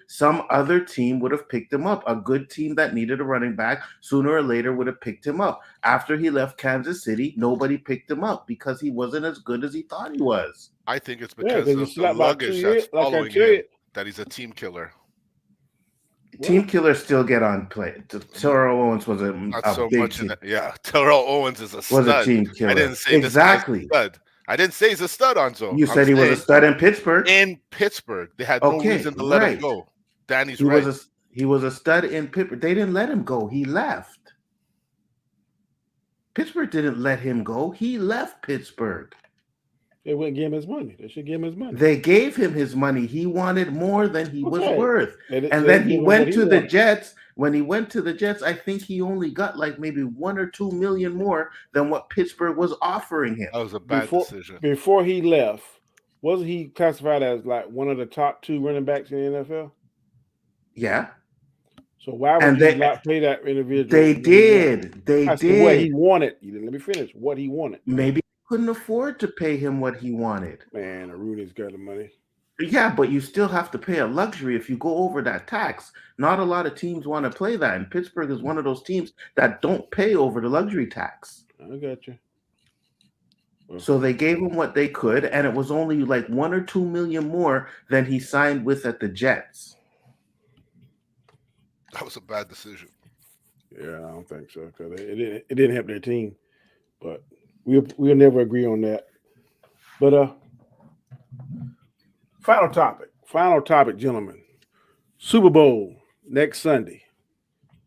C: some other team would have picked him up. A good team that needed a running back sooner or later would have picked him up. After he left Kansas City, nobody picked him up because he wasn't as good as he thought he was.
B: I think it's because of the luggage that's following him that he's a team killer.
C: Team killers still get on play. Terrell Owens was
B: not so much. Terrell Owens is a stud.
C: Was a team killer.
B: I didn't say
C: exactly.
B: Stud. I didn't say he's a stud, Anzo.
C: You said he was a stud in Pittsburgh.
B: In Pittsburgh, they had no reason to let him go. Danny's right.
C: He was a stud in Pittsburgh. They didn't let him go. He left. Pittsburgh didn't let him go. He left Pittsburgh.
A: They wouldn't give him his money. They should give him his money.
C: They gave him his money. He wanted more than he was worth. And then he went to the Jets. When he went to the Jets, I think he only got like maybe $1 or $2 million more than what Pittsburgh was offering him.
B: That was a bad decision.
A: Before he left, wasn't he classified as like one of the top 2 running backs in the NFL?
C: Yeah.
A: So why would you not pay that individual?
C: They did.
A: What he wanted. You didn't let me finish. What he wanted.
C: Maybe couldn't afford to pay him what he wanted.
A: Man, Rooney's got the money.
C: Yeah, but you still have to pay a luxury if you go over that tax. Not a lot of teams want to play that, and Pittsburgh is one of those teams that don't pay over the luxury tax.
A: I got you.
C: So they gave him what they could, and it was only like $1 or $2 million more than he signed with at the Jets.
B: That was a bad decision.
A: Yeah, I don't think so, because it didn't help their team. But we'll never agree on that. But Final topic, gentlemen. Super Bowl next Sunday.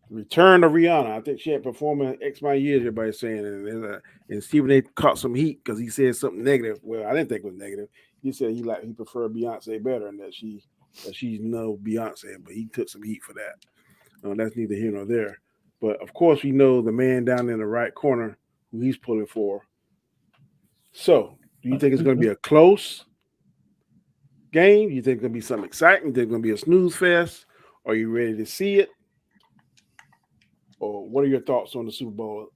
A: Return of Rihanna. I think she had performed in X amount of years. Everybody's saying, and Stephen A. caught some heat because he said something negative. Well, I didn't think it was negative. He said he preferred Beyonce better, and that she's no Beyonce. But he took some heat for that. That's neither here nor there. But of course, we know the man down in the right corner who he's pulling for. So, do you think it's going to be a close game? You think it's going to be something exciting? You think it's going to be a snooze fest? Are you ready to see it? Or what are your thoughts on the Super Bowl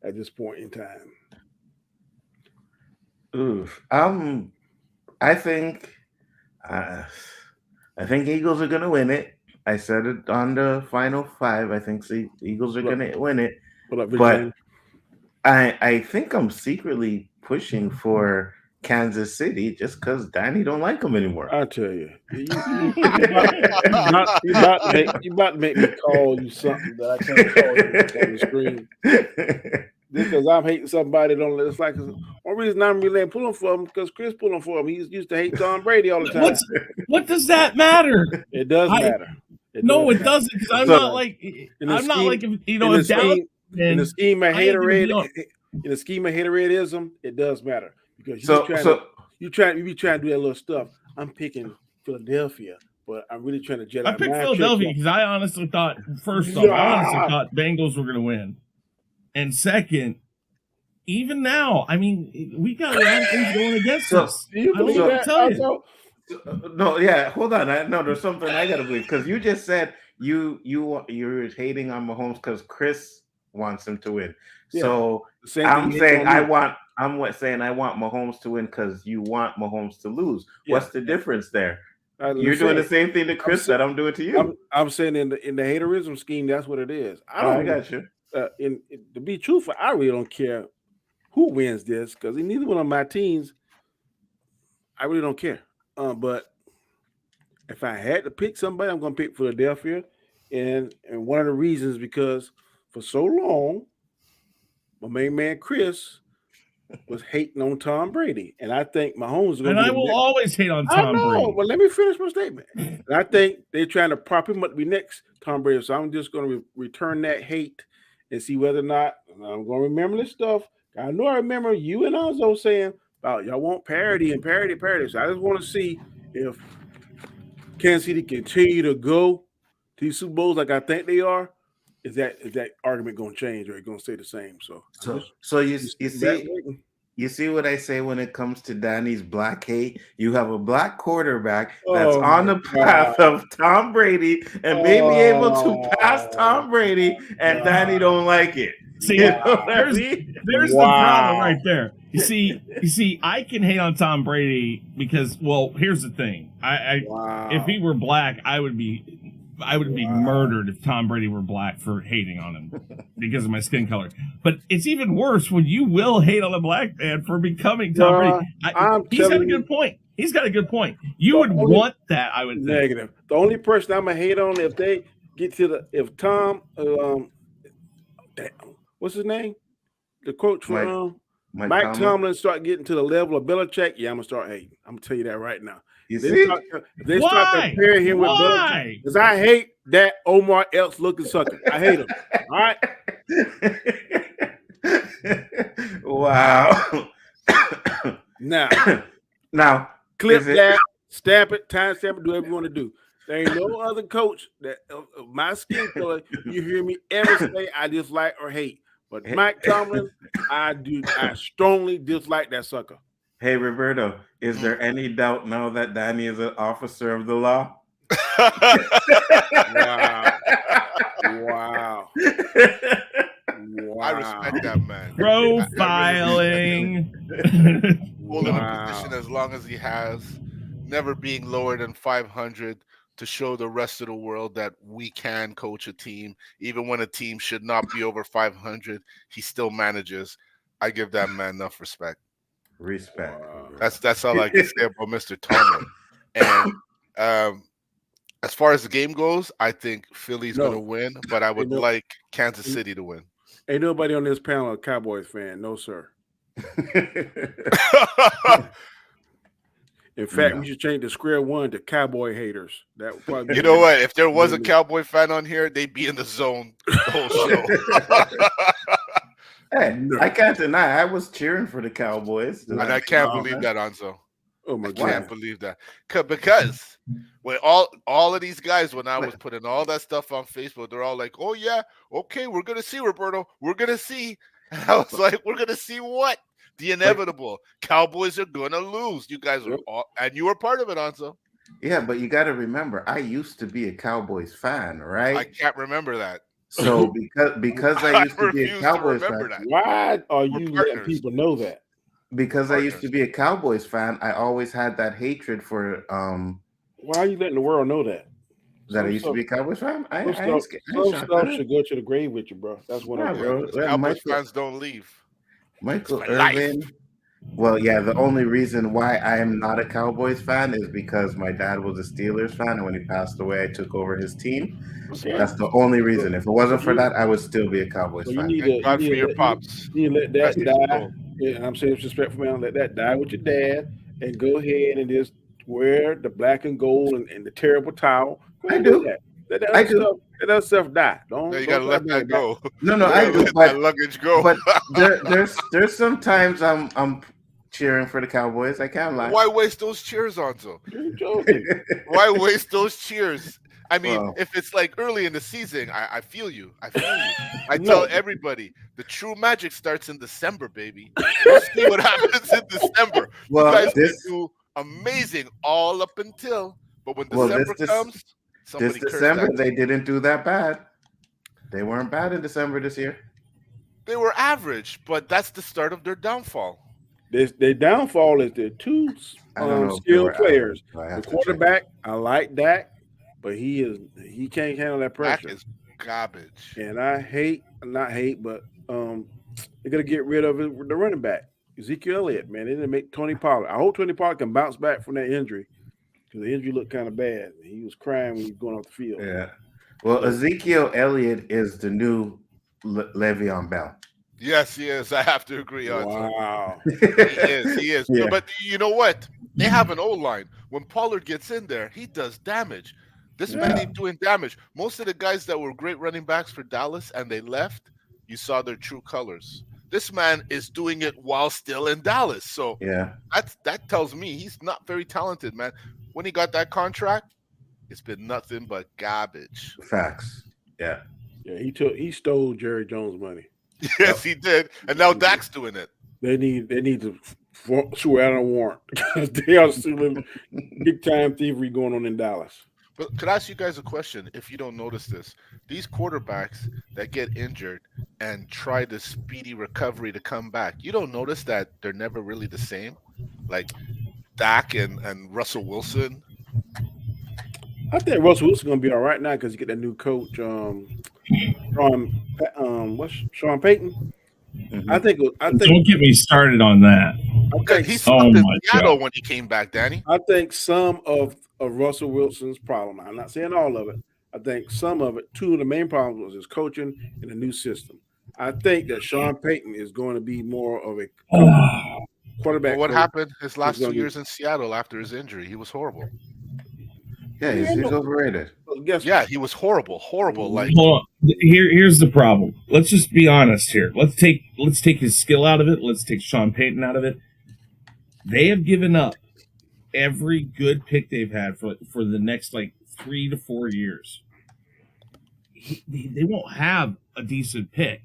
A: at this point in time?
C: Oof. I think Eagles are going to win it. I said it on the final five. I think the Eagles are going to win it. But I think I'm secretly pushing for Kansas City just because Danny don't like them anymore.
A: I tell you, you about to make me call you something that I can't call you on the screen. Because I'm hating somebody. It's like one reason I'm really pulling for him because Chris pulling for him. He used to hate Tom Brady all the time.
D: What does that matter?
A: It does matter.
D: It doesn't. Because I'm not like if Dallas
A: in the scheme of haterism, it does matter because you be trying to do that little stuff. I'm picking Philadelphia, but I'm really trying to jet out.
D: I picked Philadelphia because I honestly thought Bengals were going to win, and second, even now, I mean, we got a lot of things going against us. I don't know what to tell you.
C: No, yeah, hold on. There's something I gotta believe because you just said you're hating on Mahomes because Chris wants him to win. Yeah. So I'm saying I want Mahomes to win because you want Mahomes to lose. Yeah. What's the difference there? You're doing the same thing to Chris that I'm doing to you.
A: I'm saying in the haterism scheme, that's what it is.
C: I got you.
A: To be truthful, I really don't care who wins this because in neither one of my teams, I really don't care. But if I had to pick somebody, I'm going to pick Philadelphia. And one of the reasons because for so long, my main man Chris was hating on Tom Brady. And I think Mahomes is going to be.
D: And I will always hate on Tom Brady.
A: But let me finish my statement. And I think they're trying to prop him up to be next Tom Brady. So I'm just going to return that hate and see whether or not I'm going to remember this stuff. I know I remember you and Alzo saying, about y'all want parity. So I just want to see if Kansas City continue to go to these Super Bowls like I think they are. Is that argument going to change or is it going to stay the same?
C: So you see what I say when it comes to Danny's black hate? You have a black quarterback that's on the path of Tom Brady and may be able to pass Tom Brady, and Danny don't like it.
D: See, there's the problem right there. You see, I can hate on Tom Brady because, well, here's the thing. If he were black, I would be murdered if Tom Brady were black for hating on him because of my skin color. But it's even worse when you will hate on a black man for becoming Tom Brady. He's got a good point. He's got a good point. You would want that, I would think.
A: Negative. The only person I'm going to hate on if they get to if Tom, what's his name? The coach from Mike Tomlin start getting to the level of Belichick, I'm going to start hating. I'm going to tell you that right now.
C: You see?
A: They start comparing him with Belichick. Because I hate that Omar Epps looking sucker. I hate him. All right?
C: Wow. Now,
A: clip that, stamp it, time stamp it, do whatever you want to do. There ain't no other coach that my skin color you hear me ever say I dislike or hate. But Mike Tomlin, I strongly dislike that sucker.
C: Hey, Roberto, is there any doubt now that Danny is an officer of the law?
A: Wow.
B: I respect that man.
D: Profiling.
B: Holding a position as long as he has, never being lower than 500 to show the rest of the world that we can coach a team. Even when a team should not be over 500, he still manages. I give that man enough respect. That's all I can say about Mr. Tomlin. And as far as the game goes, I think Philly's going to win, but I would like Kansas City to win.
A: Ain't nobody on this panel a Cowboys fan. No, sir. In fact,
C: No.
A: we should change the square one to cowboy haters. That would probably
B: You know what? If there was a
A: Yeah.
B: Cowboy fan on here, they'd be in the zone the whole show.
C: Hey,
A: No.
C: I can't deny I was cheering for the Cowboys.
B: And I can't believe that, Anzo.
A: Oh my
B: I can't
A: god.
B: believe that. Because when all of these guys, when I was putting all that stuff on Facebook, they're all like, "Oh yeah, okay, we're gonna see, Roberto. We're gonna see." And I was like, "We're gonna see what? The inevitable. Cowboys are gonna lose. You guys are
A: Yep.
B: all, and you were part of it, Anzo.
C: Yeah, but you got to remember, I used to be a Cowboys fan,
B: I
C: right?
B: can't remember that.
C: So because I used to be a
B: refuse
C: Cowboys
B: remember
C: fan,
B: that.
A: Why are you letting
B: partners.
A: people know that?
C: because I used to
B: Partners.
C: be a Cowboys fan, I always had that hatred for
A: Why are you letting the world know that?
C: that I
A: Some
C: used to be a Cowboys fan. I
A: Some
C: ain't
A: stuff,
C: scared. I ain't
A: some
C: shy
A: stuff
C: about it.
A: should go to the grave with you, bro. That's what
C: Yeah,
A: I'm
C: bro.
A: saying.
C: Yeah,
B: Cowboys
C: Michael,
B: fans don't leave.
C: Michael
B: It's my life.
C: Irvin. Well, yeah, the only reason why I am not a Cowboys fan is because my dad was a Steelers fan, and when he passed away, I took over his team.
A: Okay.
C: That's the only reason. If it wasn't for
A: you-
C: that, I would still be a Cowboys
A: So you
C: fan.
A: need
B: Thank
A: to
B: God
A: you
B: for
A: need to
B: your
A: let,
B: pops.
A: you need to let that
B: Rest his
A: die.
B: soul.
A: Yeah, and I'm saying disrespectful, man. Let that die with your dad, and go ahead and just wear the black and gold and the terrible towel. Go ahead
C: I
A: and
C: do.
A: that. Let that
C: I
A: other
C: do.
A: stuff. Let that stuff die. Don't.
B: Now you
A: don't
B: gotta
A: try
B: let
A: to bring
B: that
A: it back.
B: go.
C: No, no,
B: You
C: I
B: gotta
C: do,
B: let
C: but
B: that luggage go.
C: but there's sometimes I'm cheering for the Cowboys. I can't lie.
B: Why waste those cheers, Anzo?
A: You're joking.
B: Why waste those cheers? I mean,
C: Well.
B: if it's like early in the season, I feel you. I feel you. I
A: No.
B: tell everybody the true magic starts in December, baby. We'll see what happens in December.
C: Well,
B: you guys
C: this-
B: can do amazing all up until, but when
C: Well,
B: December
C: this-
B: comes,
C: This
B: somebody curse
C: December,
B: that.
C: they didn't do that bad. They weren't bad in December this year.
B: They were average, but that's the start of their downfall.
A: Their downfall is their two
C: I don't know if they
A: skilled
C: were
A: players.
C: average, so I
A: The
C: have to check.
A: quarterback, I like Dak, but he can't handle that
B: Dak
A: pressure.
B: is garbage.
A: And I not hate, but they're gonna get rid of the running back, Ezekiel Elliott. Man, they didn't make Tony Pollard. I hope Tony Pollard can bounce back from that injury because the injury looked kind of bad. He was crying when he was going off the field.
C: Yeah. Well, Ezekiel Elliott is the new Le'Veon Bell.
B: Yes, he is. I have to agree, Anzo.
A: Wow.
B: He is. He is.
C: Yeah.
B: But you know what? They have an O line. When Pollard gets in there, he does damage. This man
C: Yeah.
B: ain't doing damage. Most of the guys that were great running backs for Dallas and they left, you saw their true colors. This man is doing it while still in Dallas. So
C: Yeah.
B: that tells me he's not very talented, man. When he got that contract, it's been nothing but garbage.
C: Facts. Yeah.
A: Yeah, he stole Jerry Jones' money.
B: Yes, he did. And now Dak's doing it.
A: They need to swear out a warrant because they are stealing big time thievery going on in Dallas.
B: But could I ask you guys a question? If you don't notice this, these quarterbacks that get injured and try the speedy recovery to come back, you don't notice that they're never really the same? Like Dak and Russell Wilson.
A: I think Russell Wilson's gonna be all right now because you get that new coach, Sean Payton.
C: Mhm.
A: I think
D: Don't get me started on that.
B: He
A: I
B: sucked
D: Oh
B: in
D: my
B: Seattle
D: God.
B: when he came back, Danny.
A: think some of Russell Wilson's problem. I'm not saying all of it. I think some of it. Two of the main problems was his coaching and the new system. I think that Sean Payton is going to be more of a quarterback.
B: But what
A: coach.
B: happened his last
A: gonna
B: 2
A: be-
B: years in Seattle after his injury? He was horrible.
C: Yeah, he's overrated.
A: Well, guess
B: Yeah, he was horrible. Like
D: Hold on. Here's the problem. Let's just be honest here. Let's take his skill out of it. Let's take Sean Payton out of it. They have given up every good pick they've had for the next 3 to 4 years. They won't have a decent pick,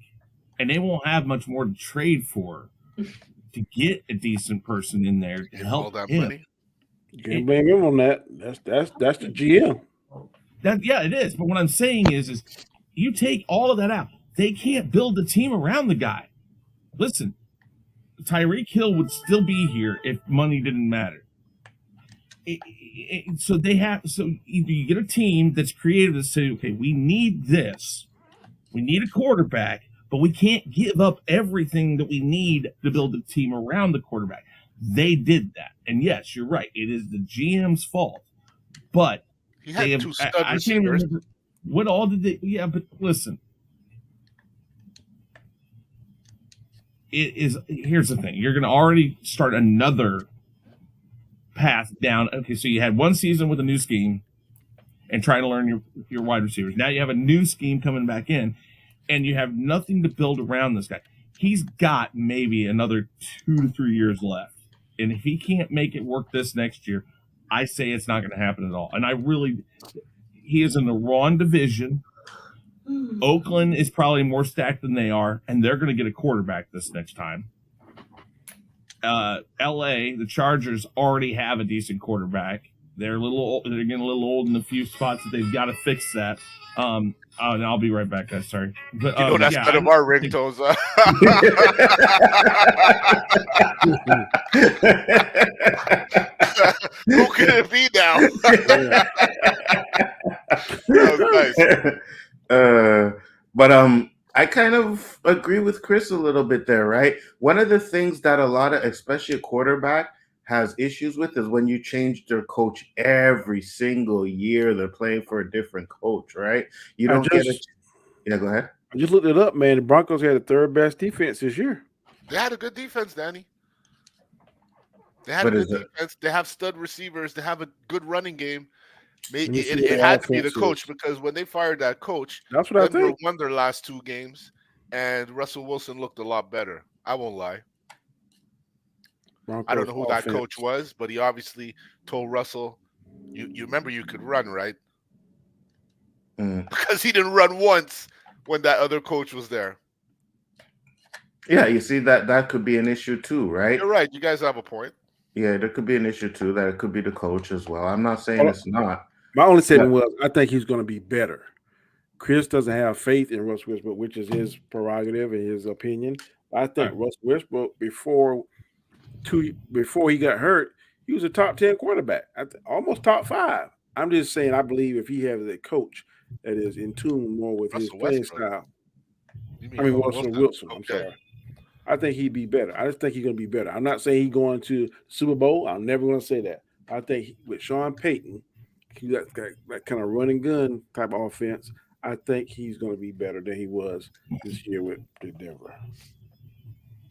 D: and they won't have much more to trade for to get a decent person in there to
B: all
D: help
B: that
D: him.
B: money.
A: You can't blame him on that. That's the GM.
D: Yeah, it is. But what I'm saying is you take all of that out. They can't build a team around the guy. Listen, Tyreek Hill would still be here if money didn't matter. So either you get a team that's creative to say, okay, we need this. We need a quarterback, but we can't give up everything that we need to build a team around the quarterback. They did that. And yes, you're right. It is the GM's fault. But
B: He had
D: they have,
B: two
D: I
B: stud
D: can't
B: receivers.
D: remember what all did they. Yeah, but listen, here's the thing: you're going to already start another path down. Okay, so you had one season with a new scheme and trying to learn your wide receivers. Now you have a new scheme coming back in, and you have nothing to build around this guy. He's got maybe another 2 to 3 years left. And if he can't make it work this next year, I say it's not going to happen at all. And he is in the wrong division. Oakland is probably more stacked than they are, and they're going to get a quarterback this next time. LA, the Chargers already have a decent quarterback. They're getting a little old in a few spots that they've got to fix that. And I'll be right back, guys. Sorry. But,
B: that's none of our ringtones. Who could it be now? That was nice.
C: But I kind of agree with Chris a little bit there, right? One of the things that a lot of, especially a quarterback, has issues with is when you change their coach every single year. They're playing for a different coach, right? You don't get it. Yeah, go ahead.
A: I just looked it up, man. The Broncos had the third best defense this year.
B: They had a good defense, Danny. They had a good defense. They have stud receivers. They have a good running game. It had to be the coach, because when they fired that coach,
A: that's what I think.
B: Won their last 2 games, and Russell Wilson looked a lot better. I won't lie.
A: Broncos
B: I don't know who
A: offense.
B: that coach was, but he obviously told Russell, "You remember you could run, right?" Because he didn't run once when that other coach was there.
C: Yeah, you see that could be an issue too, right?
B: You're right. You guys have a point.
C: Yeah, there could be an issue too. That it could be the coach as well. I'm not saying it's not.
A: My only statement was I think he's going to be better. Chris doesn't have faith in Russell Westbrook, which is his prerogative and his opinion. I think Russell Westbrook before he got hurt, he was a top 10 quarterback, almost top 5. I'm just saying I believe if he has a coach that is in tune more with his playing style. Russell Wilson. I'm sorry. I think he'd be better. I just think he's going to be better. I'm not saying he's going to Super Bowl. I'm never going to say that. I think with Sean Payton, that kind of run and gun type of offense, I think he's going to be better than he was this year with Denver.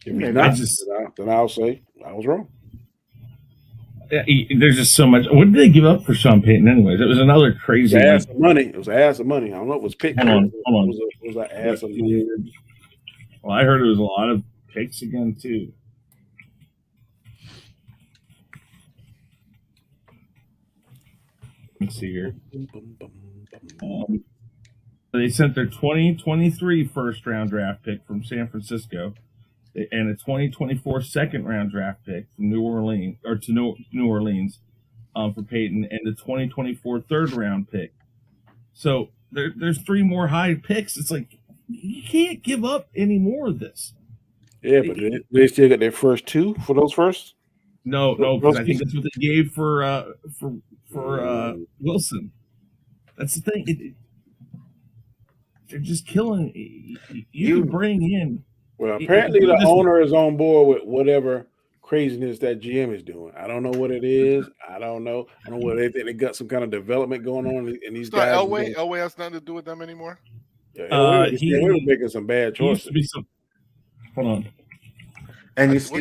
A: If he's not, then I'll say I was wrong.
D: Yeah, there's just so much. What did they give up for Sean Payton anyways? It was another crazy
A: ass of money. It was an ass of money. I don't know if it was pick.
D: Hold on.
A: It was an ass of money.
D: Well, I heard it was a lot of picks again too. Let's see here. They sent their 2023 first round draft pick from San Francisco and a 2024 second round draft pick from New Orleans for Peyton, and the 2024 third round pick. So there's 3 more high picks. It's like you can't give up any more of this.
A: Yeah, but they still got their first 2 for those first.
D: No, because I think that's what they gave for Wilson. That's the thing. They're just killing. You can bring in.
A: Well, apparently the owner is on board with whatever craziness that GM is doing. I don't know what it is. I don't know whether they got some kind of development going on. And these guys.
B: Elway has nothing to do with them anymore.
A: Yeah, he was making some bad choices.
D: Hold on.
C: And you see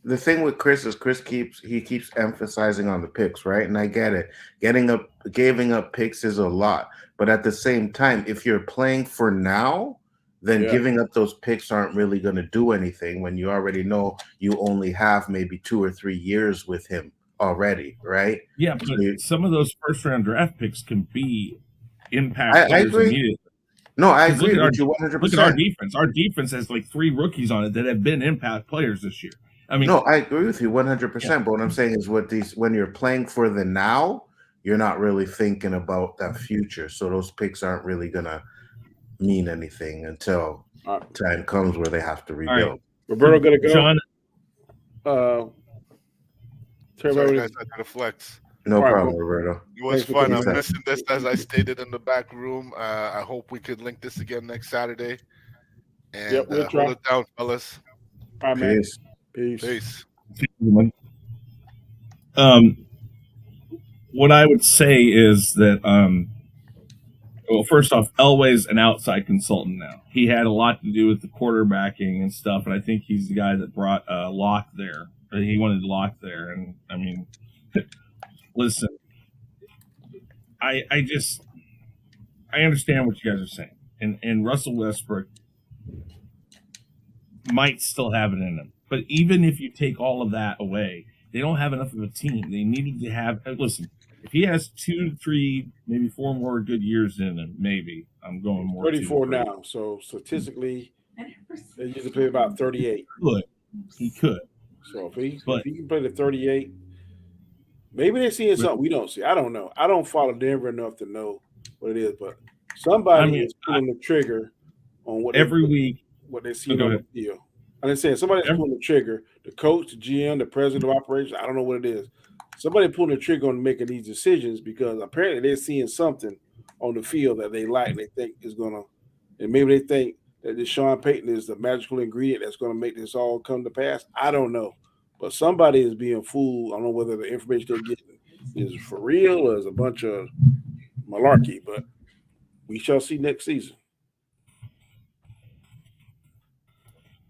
C: the thing with Chris is Chris keeps emphasizing on the picks, right? And I get it. Giving up picks is a lot, but at the same time, if you're playing for now, then giving up those picks aren't really going to do anything when you already know you only have maybe 2 or 3 years with him already, right?
D: Yeah, but some of those first round draft picks can be impact.
C: I agree.
D: Immediately.
C: No, I agree with you 100%.
D: Look at our defense. Our defense has like 3 rookies on it that have been impact players this year. I mean,
C: no, I agree with you 100%. Yeah. But what I'm saying is, when you're playing for the now, you're not really thinking about that future. So those picks aren't really gonna mean anything until time comes where they have to rebuild.
A: Right. Roberto gonna go.
D: John,
B: sorry guys, I gotta flex.
C: No problem, Roberto.
B: It was fun. I'm missing this, as I stated in the back room. I hope we could link this again next Saturday. And
A: we'll
B: hold it down, fellas.
A: All right, man.
B: Peace.
D: What I would say is that, well, first off, Elway's an outside consultant now. He had a lot to do with the quarterbacking and stuff, and I think he's the guy that brought Locke there He wanted Locke there, and I mean, listen, I understand what you guys are saying, and Russell Westbrook might still have it in him, but even if you take all of that away, they don't have enough of a team. They needed to have. Listen, if he has 2, 3, maybe 4 more good years in him, maybe I'm going more.
A: 34 now, so statistically, they usually play about 38.
D: He could.
A: So if he can play the 38, maybe they're seeing something we don't see. I don't know. I don't follow Denver enough to know what it is, but somebody is pulling the trigger on what
D: every week
A: what they see on the field. I'm saying somebody's pulling the trigger. The coach, the GM, the president of operations. I don't know what it is. Somebody pulling the trigger on making these decisions because apparently they're seeing something on the field that they like and they think is gonna, and maybe they think that this Sean Payton is the magical ingredient that's going to make this all come to pass. I don't know, but somebody is being fooled. I don't know whether the information they're getting is for real or is a bunch of malarkey, but we shall see next season.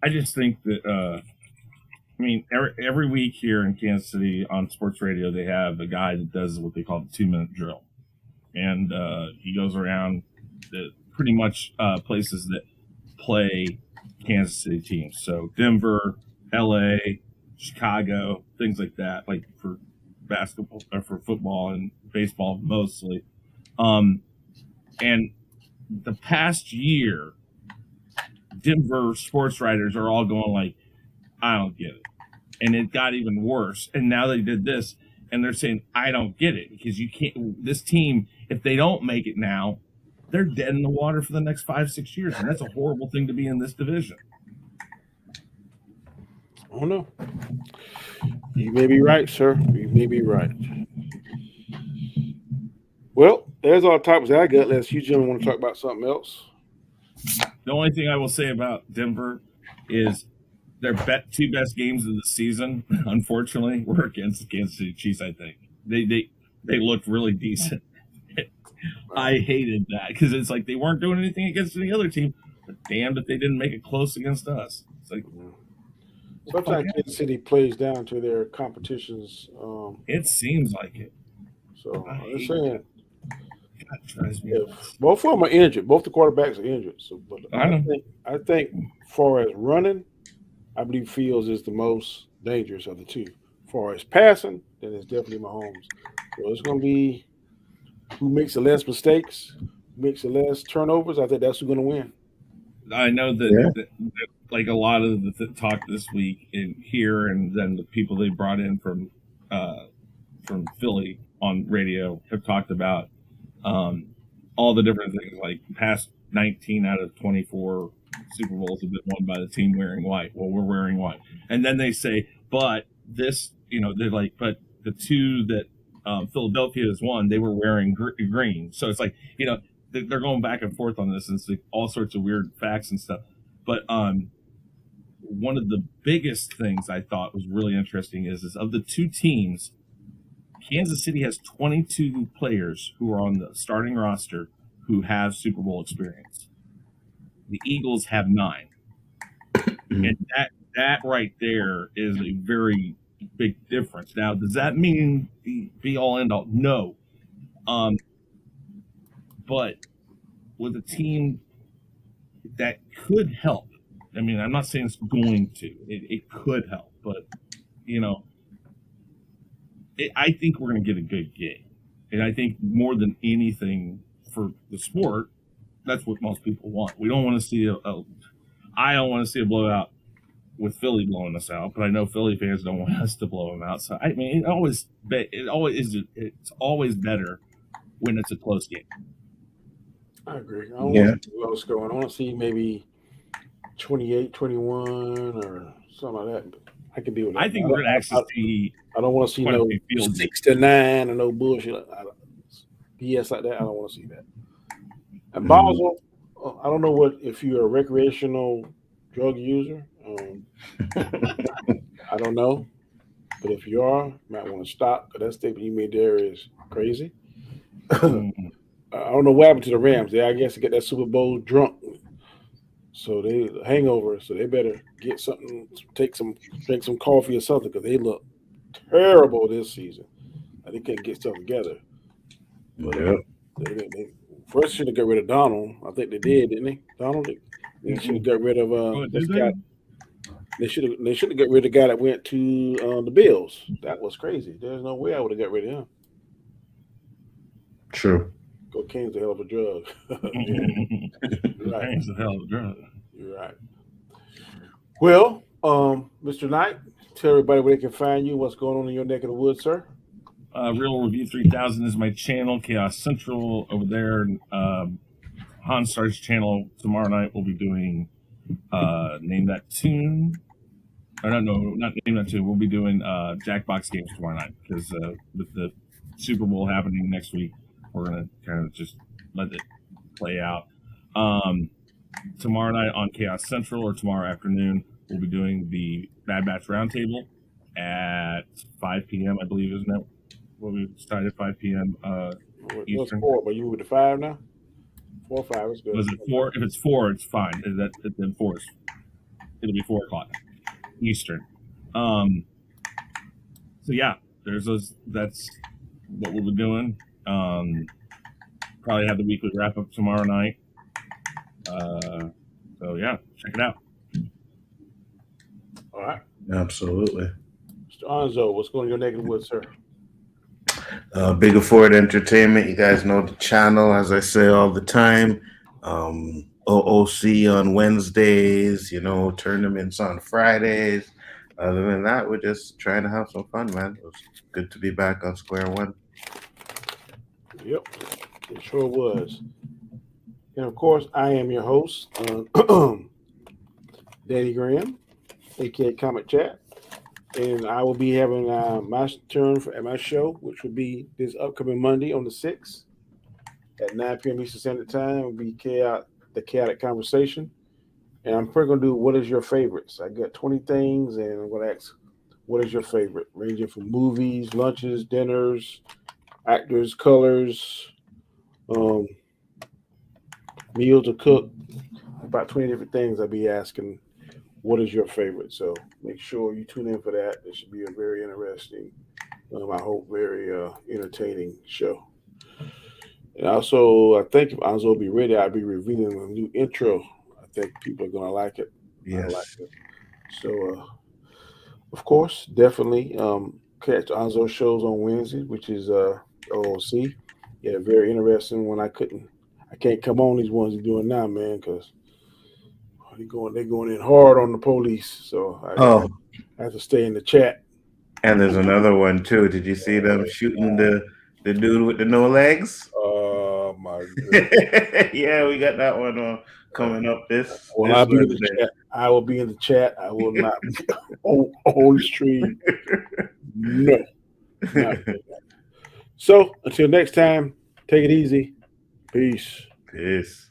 D: I just think that, I mean, every week here in Kansas City on sports radio, they have a guy that does what they call the 2-minute drill. And he goes around the pretty much places that play Kansas City teams. So Denver, LA, Chicago, things like that, like for basketball or for football and baseball mostly. And the past year, Denver sports writers are all going like, I don't get it. And it got even worse. And now they did this and they're saying, I don't get it because you can't, this team, if they don't make it now, they're dead in the water for the next 5-6 years. And that's a horrible thing to be in this division.
A: Oh no. You may be right, sir. You may be right. Well, there's all the topics that I got. Unless you gentlemen want to talk about something else.
D: The only thing I will say about Denver is their 2 best games of the season, unfortunately, were against the Kansas City Chiefs, I think. They looked really decent. I hated that because it's like they weren't doing anything against any other team, but damned if they didn't make it close against us. It's like
A: sometimes Kansas City plays down to their competitions.
D: It seems like it.
A: So I'm saying,
D: God,
A: both of them are injured. Both the quarterbacks are injured. So, but I think, as far as running, I believe Fields is the most dangerous of the two. As far as passing, then it's definitely Mahomes. So it's going to be who makes the less mistakes, who makes the less turnovers. I think that's who's going to win.
D: I know that like a lot of the talk this week in here, and then the people they brought in from Philly on radio have talked about all the different things, like past 19 out of 24 Super Bowls have been won by the team wearing white. Well, we're wearing white. And then they say, but this, they're like, but the 2 that Philadelphia has won, they were wearing green. So it's like, they're going back and forth on this, and it's like all sorts of weird facts and stuff. But one of the biggest things I thought was really interesting is of the 2 teams, Kansas City has 22 players who are on the starting roster who have Super Bowl experience. The Eagles have 9. And that right there is a very big difference. Now, does that mean be all end all? No. But with a team that could help, I mean, I'm not saying it's going to. It could help, but I think we're going to get a good game. And I think more than anything for the sport, that's what most people want. We don't want to see I don't want to see a blowout with Philly blowing us out, but I know Philly fans don't want us to blow them out. So I mean, it's always better when it's a close game.
A: I agree. I don't want to see low scoring. I want to see maybe 28-21 or something like that. I can deal with that.
D: I think we're going to actually see.
A: I don't want to see no 6-9 and no bullshit. BS like that. I don't want to see that. And Basel, I don't know if you're a recreational drug user. I don't know. But if you are, you might want to stop, because that statement you made there is crazy. I don't know what happened to the Rams. I guess to get that Super Bowl drunk. so they hangover. So they better get something, drink some coffee or something, because they look terrible this season. They can't get stuff together.
C: Yeah.
A: They first should have got rid of Donald. I think they did, didn't they? Donald. They should have got rid of this
D: did
A: guy. They should have got rid of the guy that went to the Bills. That was crazy. There's no way I would have got rid of him.
C: True.
A: Cocaine's a hell of a drug. You're right.
D: Cocaine's a hell of a drug.
A: You're right. Well, Mr. Knight, tell everybody where they can find you. What's going on in your neck of the woods, sir?
D: Real Review 3000 is my channel. Chaos Central over there. Hanstar's channel. Tomorrow night we'll be doing Name That Tune. Or not Name That Tune. We'll be doing Jackbox games tomorrow night, because with the Super Bowl happening next week, we're gonna kind of just let it play out. Tomorrow night on Chaos Central, or tomorrow afternoon, we'll be doing the Bad Batch Roundtable at 5 p.m. I believe, isn't it? Well, we started at 5 p.m.
A: What's
D: Eastern.
A: 4? But you moved to 5 now? 4 or 5 is good.
D: Was it 4? If it's 4, it's fine. Then 4 is, it'll be 4 o'clock Eastern. So yeah, there's those. That's what we'll be doing. Probably have the weekly wrap up tomorrow night. So yeah, check it out.
A: All right.
C: Absolutely.
A: Mr. Anzo, what's going on in your neck of the woods, sir?
C: Bigger Ford Entertainment. You guys know the channel, as I say all the time. OOC on Wednesdays, tournaments on Fridays. Other than that, we're just trying to have some fun, man. It was good to be back on square one.
A: Yep, it sure was. And of course, I am your host, Danny Graham, aka Comic Chat. And I will be having my turn at my show, which will be this upcoming Monday on the 6th at 9 p.m. Eastern Standard Time. It will be the Chaotic Conversation. And I'm probably going to do what is your favorites. I got 20 things, and I'm going to ask, what is your favorite? Ranging from movies, lunches, dinners, actors, colors, meals to cook. About 20 different things I'll be asking. What is your favorite? So make sure you tune in for that. It should be a very interesting, I hope, very entertaining show. And also, I think if Anzo will be ready, I'll be revealing a new intro. I think people are going to like it.
C: Yes.
A: I like it. So, of course, definitely catch Anzo shows on Wednesday, which is OOC. Yeah, very interesting when I can't come on these ones you're doing now, man, because they're going in hard on the police. So I have to stay in the chat.
C: And there's another one too. Did you see them shooting the dude with the no legs?
A: Oh my goodness.
C: Yeah, we got that one coming up this.
A: Well, I'll be in the chat. I will be in the chat. I will not be on the stream. No. Not. So until next time, take it easy. Peace.
C: Peace.